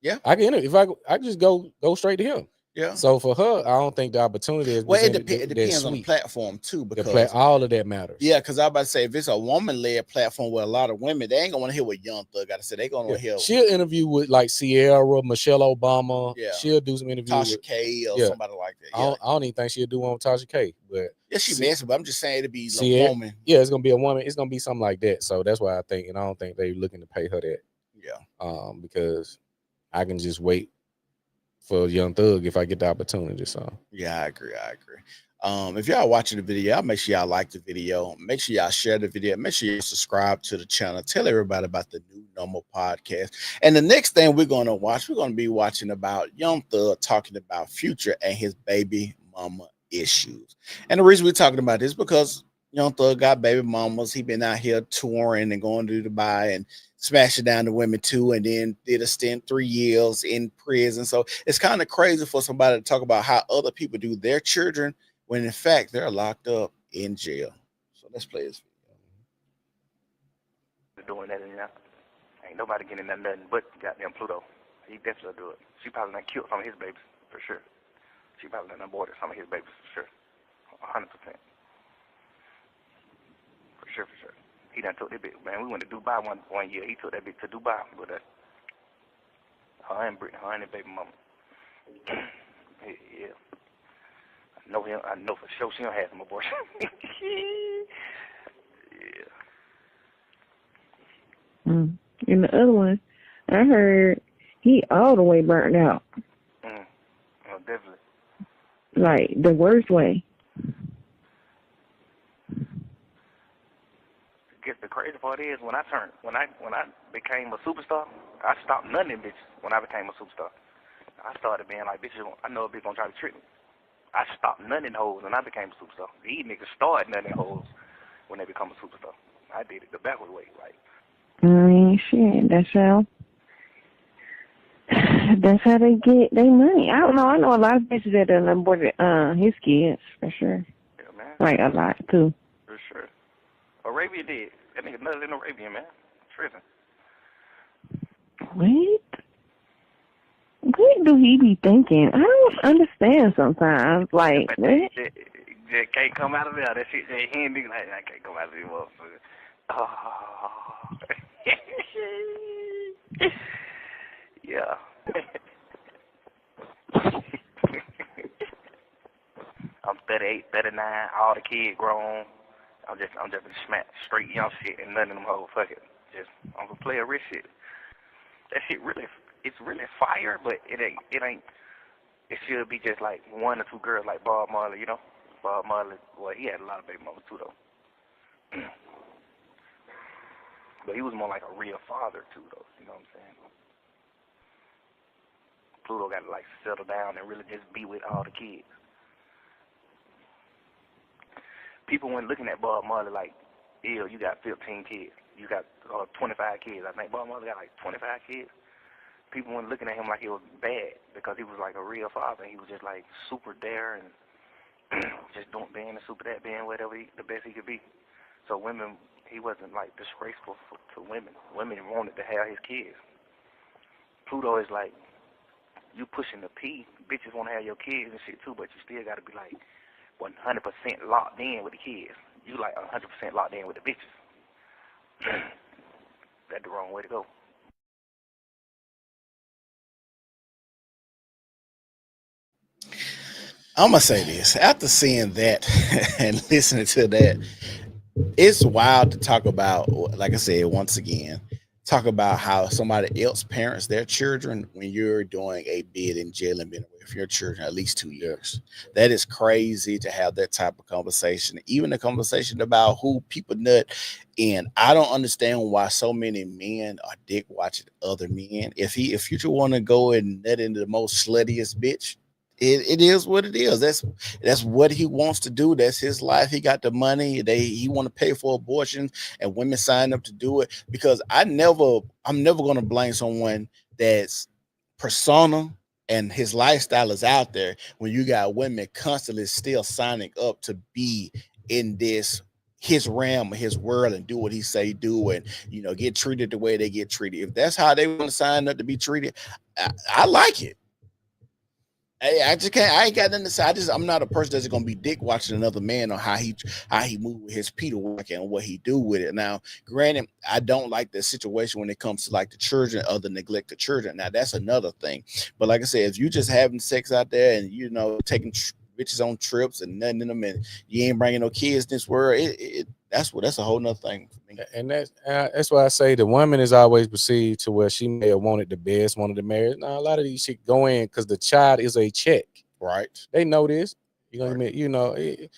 Yeah, I can. If I just go straight to him. Yeah. So for her, I don't think the opportunity is. Well, it depends on the platform too, because all of that matters. Yeah, because I was about to say if it's a woman-led platform with a lot of women, they ain't gonna want to hear what Young Thug got to say. They gonna want to hear. She'll interview with like Sierra, Michelle Obama. Yeah, she'll do some interviews Tasha with K or somebody like that. Yeah. I don't even think she'll do one with Tasha K. But yeah, she messy, but I'm just saying it'd be a woman. Yeah, it's gonna be a woman. It's gonna be something like that. So that's why I think, and I don't think they're looking to pay her that. Yeah. Because I can just wait for Young Thug if I get the opportunity. So yeah, I agree. If y'all watching the video, make sure y'all like the video. Make sure y'all share the video. Make sure you subscribe to the channel. Tell everybody about the New Normal podcast. And the next thing we're going to be watching about Young Thug talking about Future and his baby mama issues. And the reason we're talking about this is because Young Thug got baby mamas. He been out here touring and going to Dubai and smashing down the women too, and then did a stint 3 years in prison. So it's kind of crazy for somebody to talk about how other people do their children when in fact they're locked up in jail. So let's play this video. Doing that, ain't nobody getting nothing but goddamn Pluto. He definitely do it. She probably done killed some of his babies for sure. She probably done aborted some of his babies for sure, 100%. For sure. He done took that bitch, man. We went to Dubai one year. He took that bitch to Dubai with her and Brittany, her and the baby mama. Yeah. I know him. I know for sure she don't have some abortion. Yeah. And the other one, I heard he all the way burnt out. Oh, definitely. Like the worst way. Guess the crazy part is when I became a superstar, I stopped none of them bitches when I became a superstar. I started being like, bitches, I know a bitch gonna try to trick me. I stopped none of them hoes when I became a superstar. These niggas started none of them hoes when they become a superstar. I did it the backward way, like. Shit, that's how they get their money. I don't know. I know a lot of bitches that done aborted his kids for sure. Yeah, man. Like a lot too. For sure. Arabia did. That nigga nuts in Arabia, man. Tripping. What do he be thinking? I don't understand sometimes. Like, what? That can't come out of there. That shit, that hand nigga, like, I can't come out of there, motherfucker. Oh. Yeah. I'm 38, 39, all the kids grown. I'm just smack straight young shit and none of them hoes. Fuck it. I'm gonna play a rich shit. That shit it's really fire, but it ain't. It should be just like 1 or 2 girls like Bob Marley, you know. Bob Marley, well, he had a lot of baby mamas too, though. But he was more like a real father too, though. You know what I'm saying? Pluto got to like settle down and really just be with all the kids. People weren't looking at Bob Marley like, ew, you got 15 kids. You got 25 kids. I think Bob Marley got like 25 kids. people weren't looking at him like he was bad because he was like a real father. He was just like super there and just being a super dad, being whatever the best he could be. So women, he wasn't like disgraceful to women. Women wanted to have his kids. Pluto is like, you pushing the P, bitches want to have your kids and shit too, but you still got to be like 100% locked in with the kids. You like 100% locked in with the bitches. That's the wrong way to go. I'm gonna say this after seeing that and listening to that, it's wild to talk about. Like I said, once again, talk about how somebody else parents their children when you're doing a bid in jail and being away from your children at least 2 years. That is crazy to have that type of conversation. Even a conversation about who people nut. And I don't understand why so many men are dick watching other men. If Future want to go and nut into the most sluttiest bitch, it is what it is. That's what he wants to do. That's his life. He got the money. He want to pay for abortion, and women sign up to do it. Because I'm never going to blame someone that's persona and his lifestyle is out there when you got women constantly still signing up to be in this his realm, his world, and do what he say do, and get treated the way they get treated. If that's how they want to sign up to be treated, I like it. I just can't. I ain't got nothing to say. I'm not a person that's gonna be dick watching another man on how he move with his Peter work and what he do with it. Now, granted, I don't like the situation when it comes to like the children or the neglected children. Now, that's another thing. But like I said, if you just having sex out there and taking bitches on trips and nothing in them, and you ain't bringing no kids in this world, that's a whole nother thing for me. And that's why I say the woman is always perceived to where she may have wanted the best, wanted the marriage. Now a lot of these shit go in because the child is a check, right? They know this. You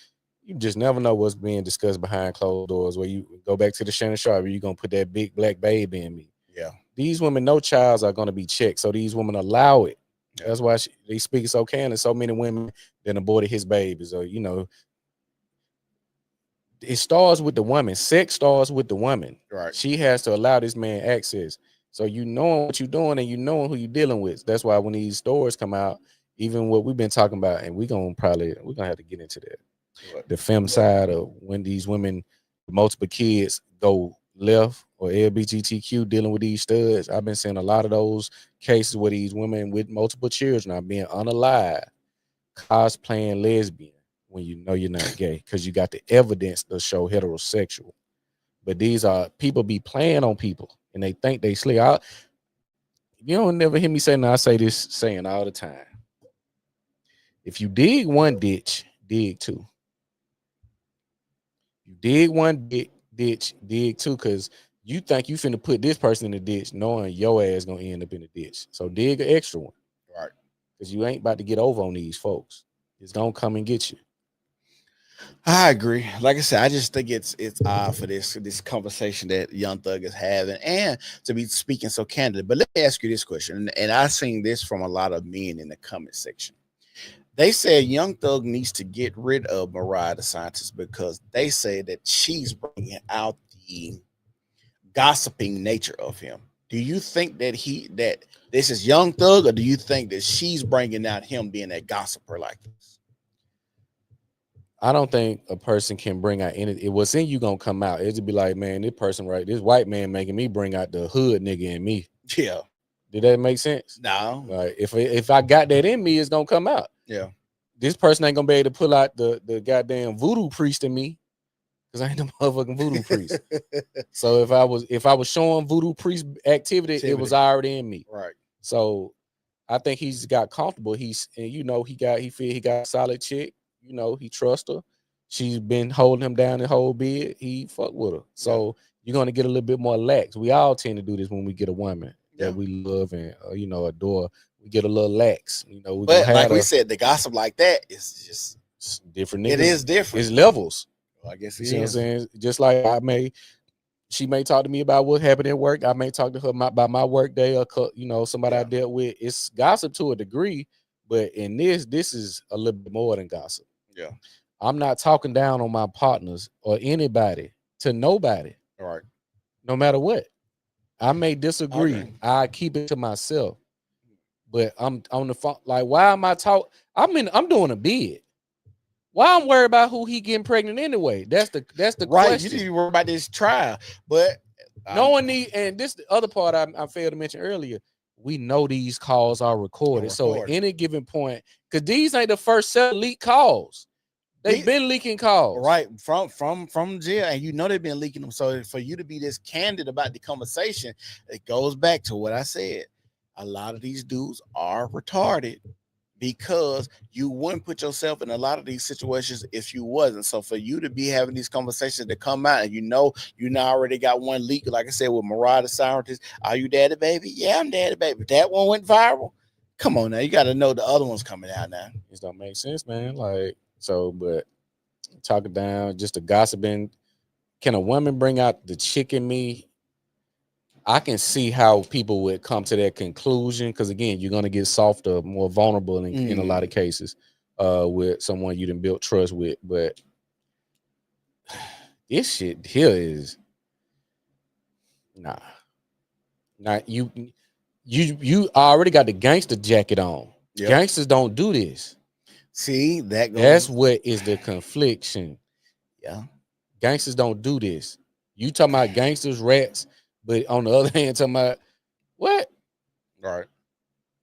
just never know what's being discussed behind closed doors. Where you go back to the Shannon Sharp, you're gonna put that big black baby in me. Yeah, these women know childs are gonna be checked, so these women allow it. That's why they speak so can, and so many women then aborted his babies, or it starts with the woman. Sex starts with the woman. Right. She has to allow this man access. So you knowing what you're doing and you knowing who you're dealing with. That's why when these stories come out, even what we've been talking about, and we're gonna have to get into that. What? The femicide of when these women, multiple kids, go left, or LGBTQ dealing with these studs. I've been seeing a lot of those cases where these women with multiple children are being unalived, cosplaying lesbian, when you know you're not gay, because you got the evidence to show heterosexual. But these are people be playing on people and they think they slick out. You don't never hear me say, I say this saying all the time. If you dig one ditch, dig two. You dig one ditch, dig two, because you think you finna put this person in the ditch knowing your ass gonna end up in the ditch. So dig an extra one. Right. Because you ain't about to get over on these folks. It's gonna come and get you. I agree. Like I said, I just think it's odd for this conversation that Young Thug is having, and to be speaking so candidly. But let me ask you this question, and I've seen this from a lot of men in the comment section. They say Young Thug needs to get rid of Mariah the Scientist because they say that she's bringing out the gossiping nature of him. Do you think that this is Young Thug, or do you think that she's bringing out him being a gossiper like this? I don't think a person can bring out anything. What's in you gonna come out. It'd be like, man, this person this white man making me bring out the hood nigga in me. Yeah. Did that make sense? No. Like if I got that in me, it's gonna come out. Yeah. This person ain't gonna be able to pull out the goddamn voodoo priest in me, because I ain't no motherfucking voodoo priest. So if I was showing voodoo priest activity, it was already in me. Right. So I think he's got comfortable. He feel he got a solid chick. He trusts her. She's been holding him down the whole bid. He fuck with her. So you're gonna get a little bit more lax. We all tend to do this when we get a woman that we love and adore. We get a little lax. But like we said, the gossip like that is just different. It is different. It's levels. Well, I guess you see what I'm saying. Just like she may talk to me about what happened at work. I may talk to her about my work day, or somebody I dealt with. It's gossip to a degree, but in this is a little bit more than gossip. Yeah. I'm not talking down on my partners or anybody to nobody. All right. No matter what. I may disagree. Okay. I keep it to myself. but I'm on the phone. Like, why am I talking? I'm doing a bid. Why I'm worried about who he getting pregnant anyway? That's the right. question. You need to worry about this trial, but no one need. And this the other part I failed to mention earlier. We know these calls are recorded. So at any given point, because these ain't the first set of leak calls. They've been leaking calls. Right. From jail. And you know they've been leaking them. So for you to be this candid about the conversation, it goes back to what I said. A lot of these dudes are retarded because you wouldn't put yourself in a lot of these situations if you wasn't. So for you to be having these conversations to come out and you know already got one leak, like I said, with Mariah the scientist, are you daddy baby? Yeah, I'm daddy baby. That one went viral. Come on now, you got to know the other one's coming out now. This don't make sense, man. Like, so, but talk it down, just the gossiping. Can a woman bring out the chick in me? I can see how people would come to that conclusion because, again, you're going to get softer, more vulnerable in a lot of cases with someone you done built trust with. But this shit here is nah. You already got the gangster jacket on. Yep. Gangsters don't do this. See, that's what is the confliction. Yeah. Gangsters don't do this. You talking about gangsters, rats, but on the other hand, talking about what? Right.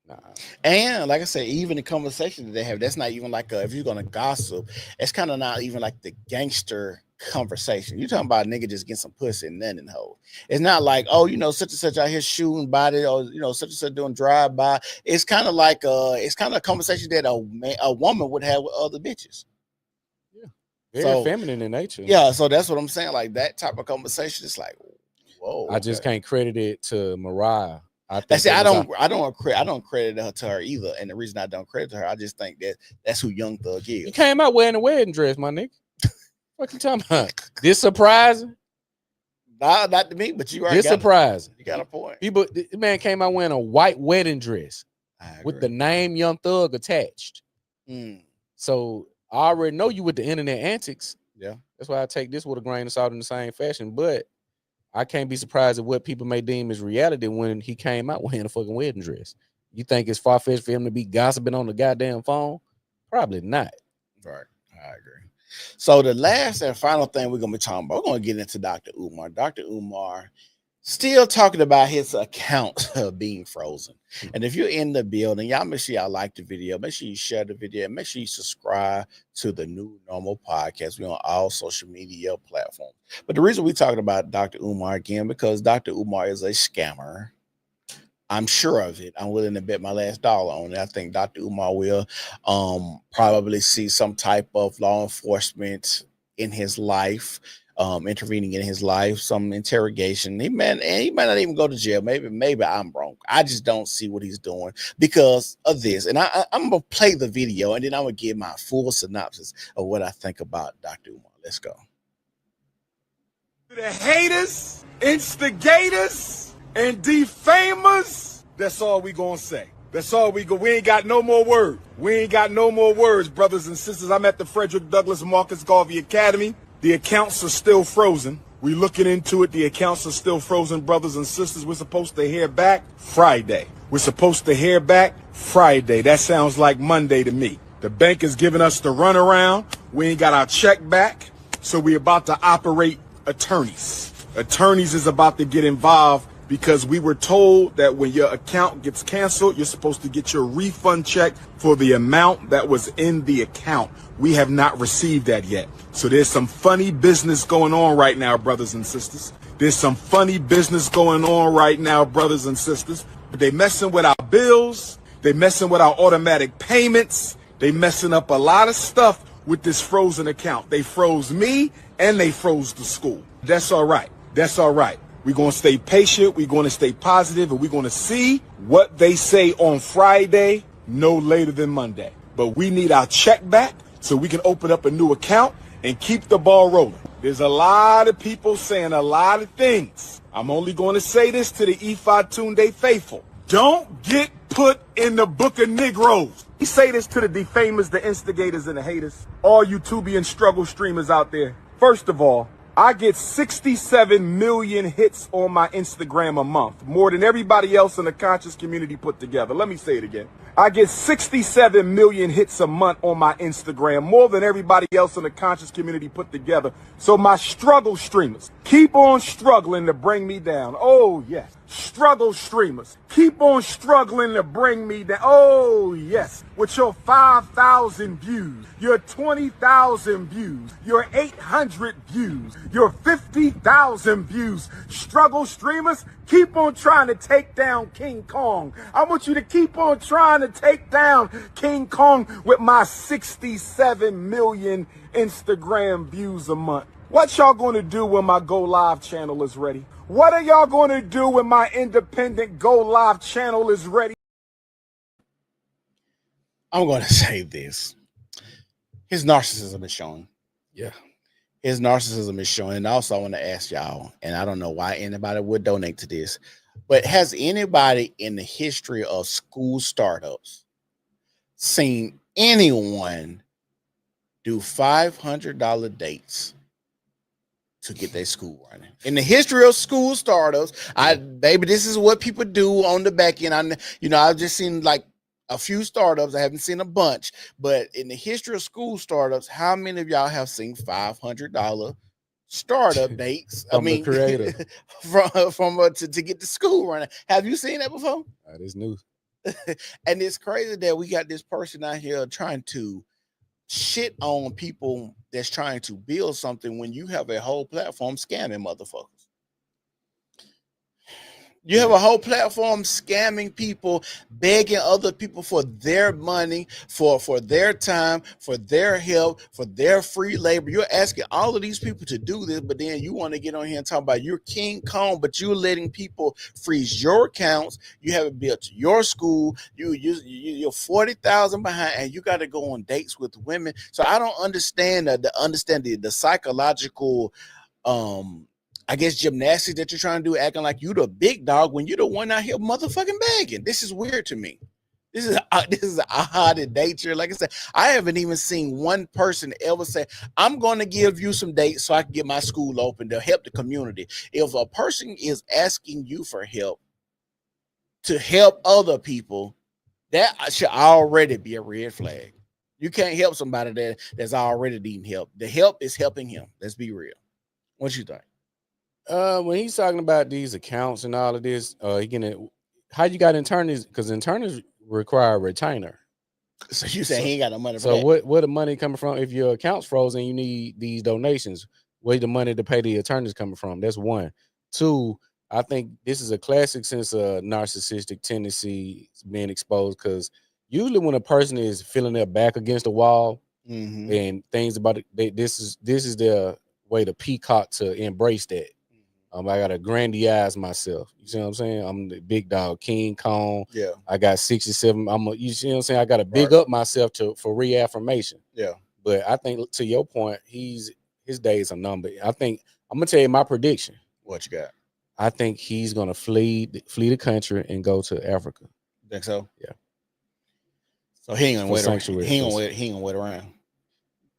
Nah. And like I said, even the conversation that they have, that's not even like if you're gonna gossip, it's kind of not even like the gangster conversation. You're talking about a nigga just getting some pussy and nothing hoe. It's not like, oh, such and such out here shooting body, or such and such doing drive by. It's kind of like it's kind of a conversation that a woman would have with other bitches. Yeah, very feminine in nature. Yeah, so that's what I'm saying. Like that type of conversation, it's like, whoa. I just can't credit it to Mariah. I don't credit her to her either. And the reason I don't credit her, I just think that's who Young Thug is. You came out wearing a wedding dress, my nigga. What you talking about? This surprising? Nah, not to me, but you already surprising. You got a point. The man came out wearing a white wedding dress with the name Young Thug attached. So I already know you with the internet antics. Yeah. That's why I take this with a grain of salt in the same fashion. But I can't be surprised at what people may deem as reality when he came out wearing a fucking wedding dress. You think it's far-fetched for him to be gossiping on the goddamn phone? Probably not. Right. I agree. So the last and final thing we're going to be talking about, we're going to get into Dr. Umar. Dr. Umar still talking about his account being frozen. And if you're in the building, y'all make sure y'all like the video. Make sure you share the video. Make sure you subscribe to the New Normal Podcast. We're on all social media platforms. But the reason we're talking about Dr. Umar again, because Dr. Umar is a scammer. I'm sure of it. I'm willing to bet my last dollar on it. I think Dr. Umar will probably see some type of law enforcement in his life, intervening in his life, some interrogation. He might not even go to jail. Maybe I'm wrong. I just don't see what he's doing because of this. And I'm going to play the video and then I'm going to give my full synopsis of what I think about Dr. Umar. Let's go. The haters, instigators, and defamers, that's all we gonna say. That's all we ain't got no more words. We ain't got no more words, brothers and sisters. I'm at the Frederick Douglass Marcus Garvey Academy. The accounts are still frozen. We looking into it. The accounts are still frozen, brothers and sisters. We're supposed to hear back Friday. That sounds like Monday to me. The bank is giving us the runaround. We ain't got our check back. So we about to operate attorneys. Attorneys is about to get involved because we were told that when your account gets canceled, you're supposed to get your refund check for the amount that was in the account. We have not received that yet. So there's some funny business going on right now, brothers and sisters. They messing with our bills. They messing with our automatic payments. They messing up a lot of stuff with this frozen account. They froze me and they froze the school. That's all right. We're going to stay patient, we're going to stay positive, and we're going to see what they say on Friday, no later than Monday. But we need our check back so we can open up a new account and keep the ball rolling. There's a lot of people saying a lot of things. I'm only going to say this to the Ifa Tunde faithful. Don't get put in the book of Negroes. We say this to the defamers, the instigators, and the haters. All you Tubian struggle streamers out there. First of all, I get 67 million hits on my Instagram a month, more than everybody else in the conscious community put together. Let me say it again. I get 67 million hits a month on my Instagram, more than everybody else in the conscious community put together. So my struggle streamers, keep on struggling to bring me down. Oh, yes. Struggle streamers, keep on struggling to bring me down. Oh, yes. With your 5,000 views, your 20,000 views, your 800 views, your 50,000 views. Struggle streamers, keep on trying to take down King Kong. I want you to keep on trying to take down King Kong with my 67 million Instagram views a month. What y'all gonna do when my Go Live channel is ready? What are y'all gonna do when my independent Go Live channel is ready? I'm gonna say this. His narcissism is showing. Yeah. His narcissism is showing. And also I want to ask y'all, and I don't know why anybody would donate to this, but has anybody in the history of school startups seen anyone do $500 dates to get their school running? In the history of school startups, baby, this is what people do on the back end. I've just seen like a few startups. I haven't seen a bunch, but in the history of school startups, how many of y'all have seen $500 startup dates? From the creator. to get the school running. Have you seen that before? That is new. And it's crazy that we got this person out here trying to shit on people that's trying to build something when you have a whole platform scamming motherfuckers. You have a whole platform scamming people, begging other people for their money, for their time, for their help, for their free labor. You're asking all of these people to do this, but then you want to get on here and talk about you're King Kong, but you're letting people freeze your accounts. You haven't built your school. You're 40,000 behind, and you got to go on dates with women. So I don't understand the psychological I guess gymnastics that you're trying to do, acting like you the big dog when you're the one out here motherfucking begging. This is weird to me. This is odd in nature. Like I said, I haven't even seen one person ever say, I'm going to give you some dates so I can get my school open to help the community. If a person is asking you for help to help other people, that should already be a red flag. You can't help somebody that's already needing help. The help is helping him. Let's be real. What you think? When he's talking about these accounts and all of this, how you got interns? Because interns require a retainer. So you say he ain't got no money for so that. where the money coming from? If your account's frozen, you need these donations. Where the money to pay the attorneys coming from? That's one. Two, I think this is a classic sense of narcissistic tendency being exposed, because usually when a person is feeling their back against the wall and things about it, this is their way to peacock to embrace that. I gotta grandiose myself. You see what I'm saying? I'm the big dog, King Kong. Yeah. I got 67. You see what I'm saying? I gotta big up myself for reaffirmation. Yeah. But I think, to your point, his days are numbered. I think I'm gonna tell you my prediction. What you got? I think he's gonna flee the country and go to Africa. Think so? Yeah. So he ain't gonna wait around. He ain't gonna wait around.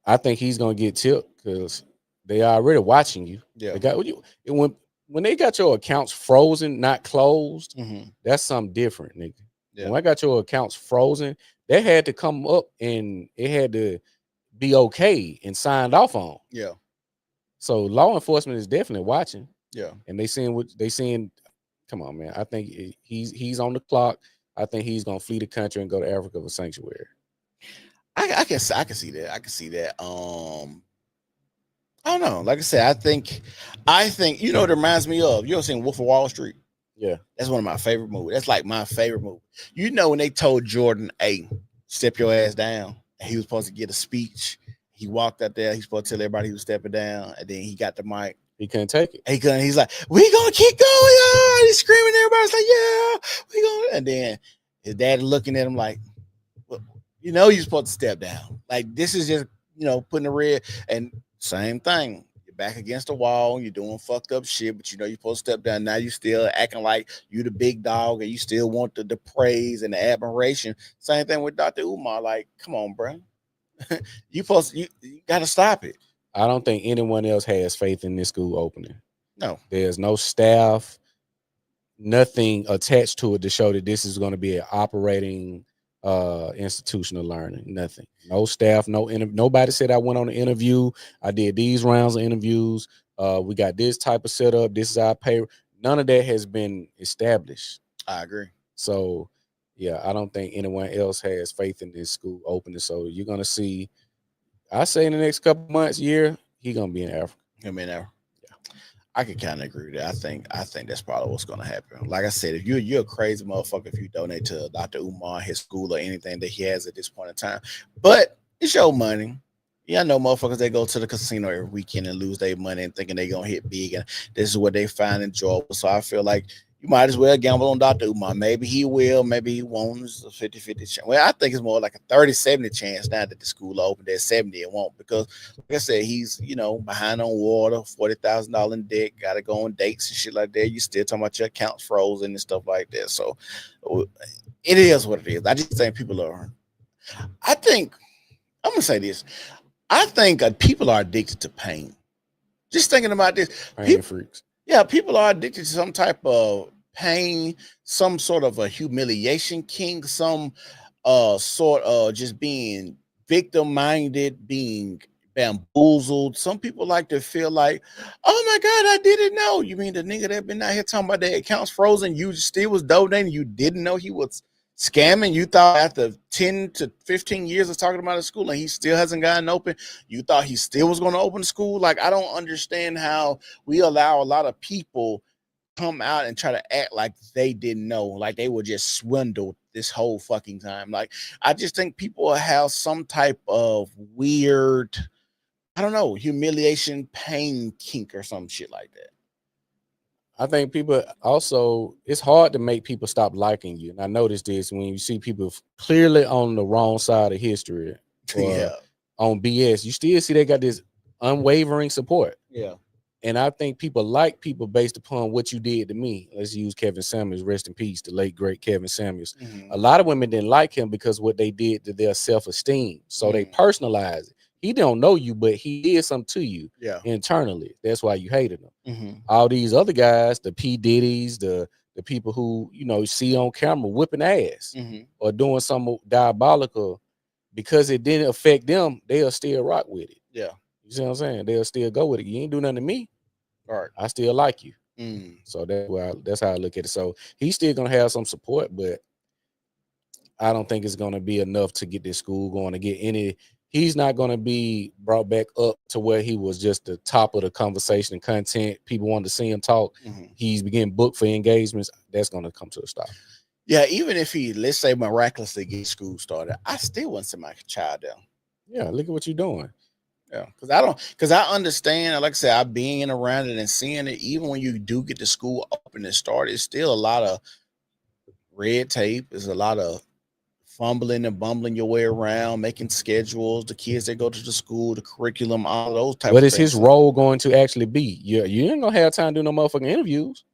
I think he's gonna get tipped because they are already watching you. Yeah. They got when they got your accounts frozen, not closed, that's something different, nigga. Yeah. When I got your accounts frozen, they had to come up and it had to be okay and signed off on. Yeah. So law enforcement is definitely watching. Yeah. And they seeing. Come on, man. I think he's on the clock. I think he's gonna flee the country and go to Africa for sanctuary. I can see that. I can see that. I don't know. Like I said, I think you know what it reminds me of. You ever seen Wolf of Wall Street? Yeah. That's one of my favorite movies. That's like my favorite movie. You know, when they told Jordan, hey, step your ass down, and he was supposed to get a speech. He walked out there, he's supposed to tell everybody he was stepping down, and then he got the mic. He couldn't take it. He couldn't, he's like, we gonna keep going, y'all. He's screaming, everybody's like, yeah, we gonna, and then his dad looking at him like, well, you know you're supposed to step down. Like, this is just, putting the red, and same thing. You're back against the wall. You're doing fucked up shit, but you know you're supposed to step down. Now you still acting like you the big dog, and you still want the praise and the admiration. Same thing with Dr. Umar. Like, come on, bro. You got to stop it. I don't think anyone else has faith in this school opening. No. There's no staff, nothing attached to it to show that this is going to be an operating institutional learning. Nothing. No staff, nobody said I went on an interview. I did these rounds of interviews. We got this type of setup. This is our pay. None of that has been established. I agree. So, yeah, I don't think anyone else has faith in this school opening. So you're going to see, I say in the next couple months, year, he's going to be in Africa. I mean, yeah, I can kind of agree with that. I think that's probably what's going to happen. Like I said, if you're a crazy motherfucker if you donate to Dr. Umar, his school, or anything that he has at this point in time, but it's your money. Yeah, I know motherfuckers that go to the casino every weekend and lose their money and thinking they're going to hit big, and this is what they find enjoyable. So I feel like you might as well gamble on Dr. Umar. Maybe he will, maybe he won't. It's a 50-50 chance. Well, I think it's more like a 30-70 chance now that the school opened. At 70 it won't, because like I said, he's, behind on water, $40,000 in debt, got to go on dates and shit like that. You still talking about your accounts frozen and stuff like that. So it is what it is. I just think people are, I'm going to say this. I think people are addicted to pain. Just thinking about this. Pain freaks. Yeah, people are addicted to some type of pain, some sort of a humiliation kink, some sort of just being victim-minded, being bamboozled. Some people like to feel like, oh my God, I didn't know. You mean the nigga that been out here talking about their accounts frozen, you still was donating, you didn't know he was scamming? You thought after 10 to 15 years of talking about the school and he still hasn't gotten open, you thought he still was going to open the school? Like, I don't understand how we allow a lot of people come out and try to act like they didn't know, like they were just swindled this whole fucking time. Like, I just think people have some type of weird, I don't know, humiliation, pain kink or some shit like that. I think people also, it's hard to make people stop liking you. And I noticed this when you see people clearly on the wrong side of history or on BS, you still see they got this unwavering support. Yeah. And I think people like people based upon what you did to me. Let's use Kevin Samuels, rest in peace, the late, great Kevin Samuels. Mm-hmm. A lot of women didn't like him because what they did to their self-esteem. So they personalize it. He don't know you, but he did something to you internally. That's why you hated him. Mm-hmm. All these other guys, the P. Diddy's, the people who, see on camera whipping ass or doing something diabolical, because it didn't affect them, they'll still rock with it. Yeah. You see what I'm saying? They'll still go with it. You ain't do nothing to me. All right. I still like you. So that's how I look at it. So he's still going to have some support, but I don't think it's going to be enough to get this school going to get any. He's not going to be brought back up to where he was just the top of the conversation and content. People wanted to see him talk. He's beginning booked for engagements. That's going to come to a stop. Yeah, even if he, let's say, miraculously get school started, I still wouldn't send my child down. Yeah, look at what you're doing. Yeah, because I understand, like I said, I've been around it and seeing it. Even when you do get the school open and started, it's still a lot of red tape. There's a lot of fumbling and bumbling your way around, making schedules, the kids that go to the school, the curriculum, all those types of things. What is his role going to actually be? You ain't gonna have time to do no motherfucking interviews.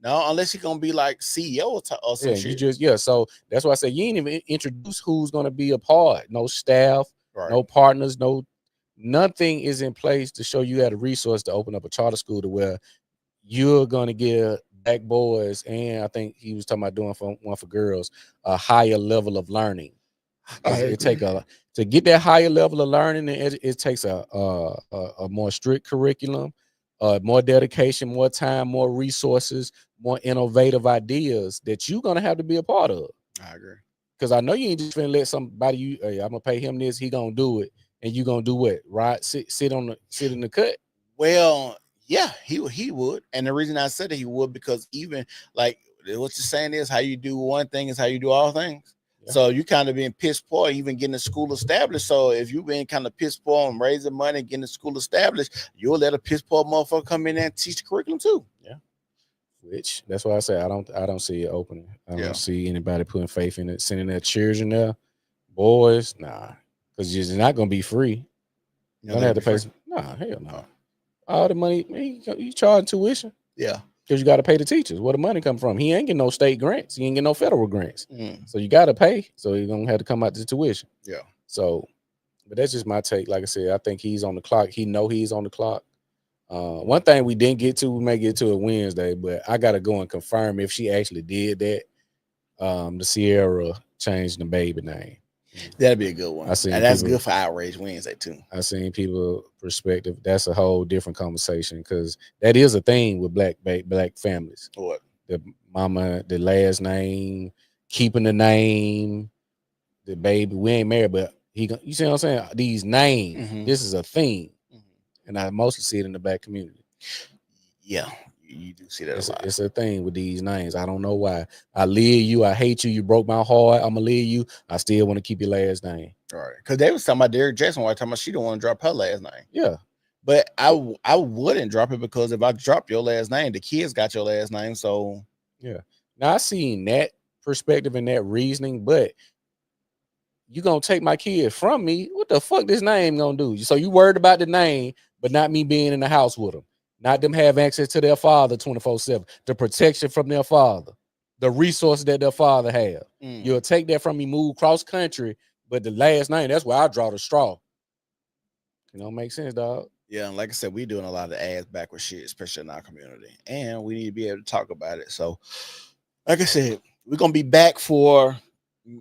No, unless he's gonna be like CEO or some shit. So that's why I say you ain't even introduce who's gonna be a part. No staff, no partners, nothing is in place to show you had a resource to open up a charter school to where you're gonna give black boys, and I think he was talking about doing one for girls, a higher level of learning. It take to get that higher level of learning. It takes a more strict curriculum, more dedication, more time, more resources, more innovative ideas that you're gonna have to be a part of. I agree, because I know you ain't just gonna let somebody. Hey, I'm gonna pay him this. He gonna do it, and you gonna do what? Right? Sit in the cut. Well, yeah, he would. And the reason I said that he would, because even like what you're saying is how you do one thing is how you do all things. Yeah. So you kind of being piss poor, even getting the school established. So if you've been kind of piss poor and raising money, getting the school established, you'll let a piss poor motherfucker come in there and teach the curriculum too. Yeah. Which that's why I say I don't see it opening. I don't see anybody putting faith in it, sending their children there. Boys, nah. Because it's not gonna be free. You don't have to pay. Nah, hell no. All the money, you charging tuition. Yeah. Because you got to pay the teachers. Where the money come from? He ain't getting no state grants. He ain't getting no federal grants. So you got to pay. So you're going to have to come out to tuition. Yeah. So But that's just my take. Like I said, I think he's on the clock. He know he's on the clock. One thing we didn't get to, we may get to it Wednesday, but I gotta go and confirm if she actually did that. The Sierra changed the baby name. That'd be a good one. I seen And that's people- good for Outrage Wednesday too. I seen people perspective. That's a whole different conversation because that is a thing with black families. What? The mama, the last name, keeping the name, the baby. We ain't married, but you see what I'm saying? These names, Mhm. this is a thing, Mhm. and I mostly see it in the black community. Yeah, you do see that a lot. It's a thing with these names. I don't know why. I live you. I hate you. You broke my heart. I'm gonna leave you. I still want to keep your last name. All right, because they was talking about Derek Jackson. While talking about she don't want to drop her last name. Yeah. But I wouldn't drop it because if I drop your last name, the kids got your last name. So Yeah. Now I seen that perspective and that reasoning, but you gonna take my kid from me? What the fuck this name gonna do? So you worried about the name, but not me being in the house with them, not them have access to their father 24/7, the protection from their father, the resources that their father have. You'll take that from me, move cross country, but the last name, that's where I draw the straw. You know, make sense, dog. yeah, and like I said, we doing a lot of ass backward shit, especially in our community, and we need to be able to talk about it. So, like I said, we're gonna be back for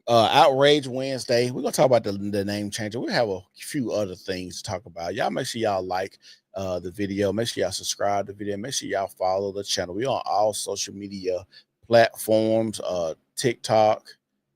Outrage Wednesday. We're gonna talk about the name changer. We have a few other things to talk about. Y'all make sure y'all like the video. Make sure y'all subscribe to the video. Make sure y'all follow the channel. We on all social media platforms: TikTok,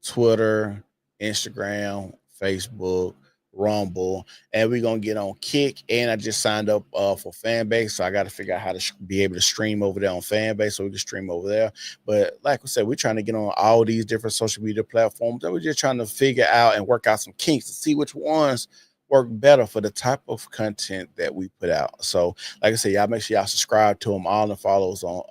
Twitter, Instagram, Facebook, Rumble, and we're gonna get on Kick. And I just signed up for Fanbase, so I got to figure out how to be able to stream over there on Fanbase, so we can stream over there. But like we said, we're trying to get on all these different social media platforms, and we're just trying to figure out and work out some kinks to see which ones work better for the type of content that we put out. So, like I said, y'all make sure y'all subscribe to them all and follow us on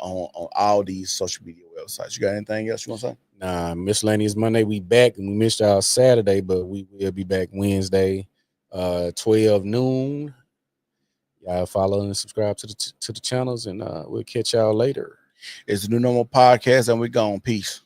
all these social media websites. You got anything else you want to say? Nah, Miscellaneous Monday, we back, and we missed y'all Saturday, but we will be back Wednesday, 12 noon. Y'all follow and subscribe to the channels, and we'll catch y'all later. It's the New Normal Podcast, and we're gone. Peace.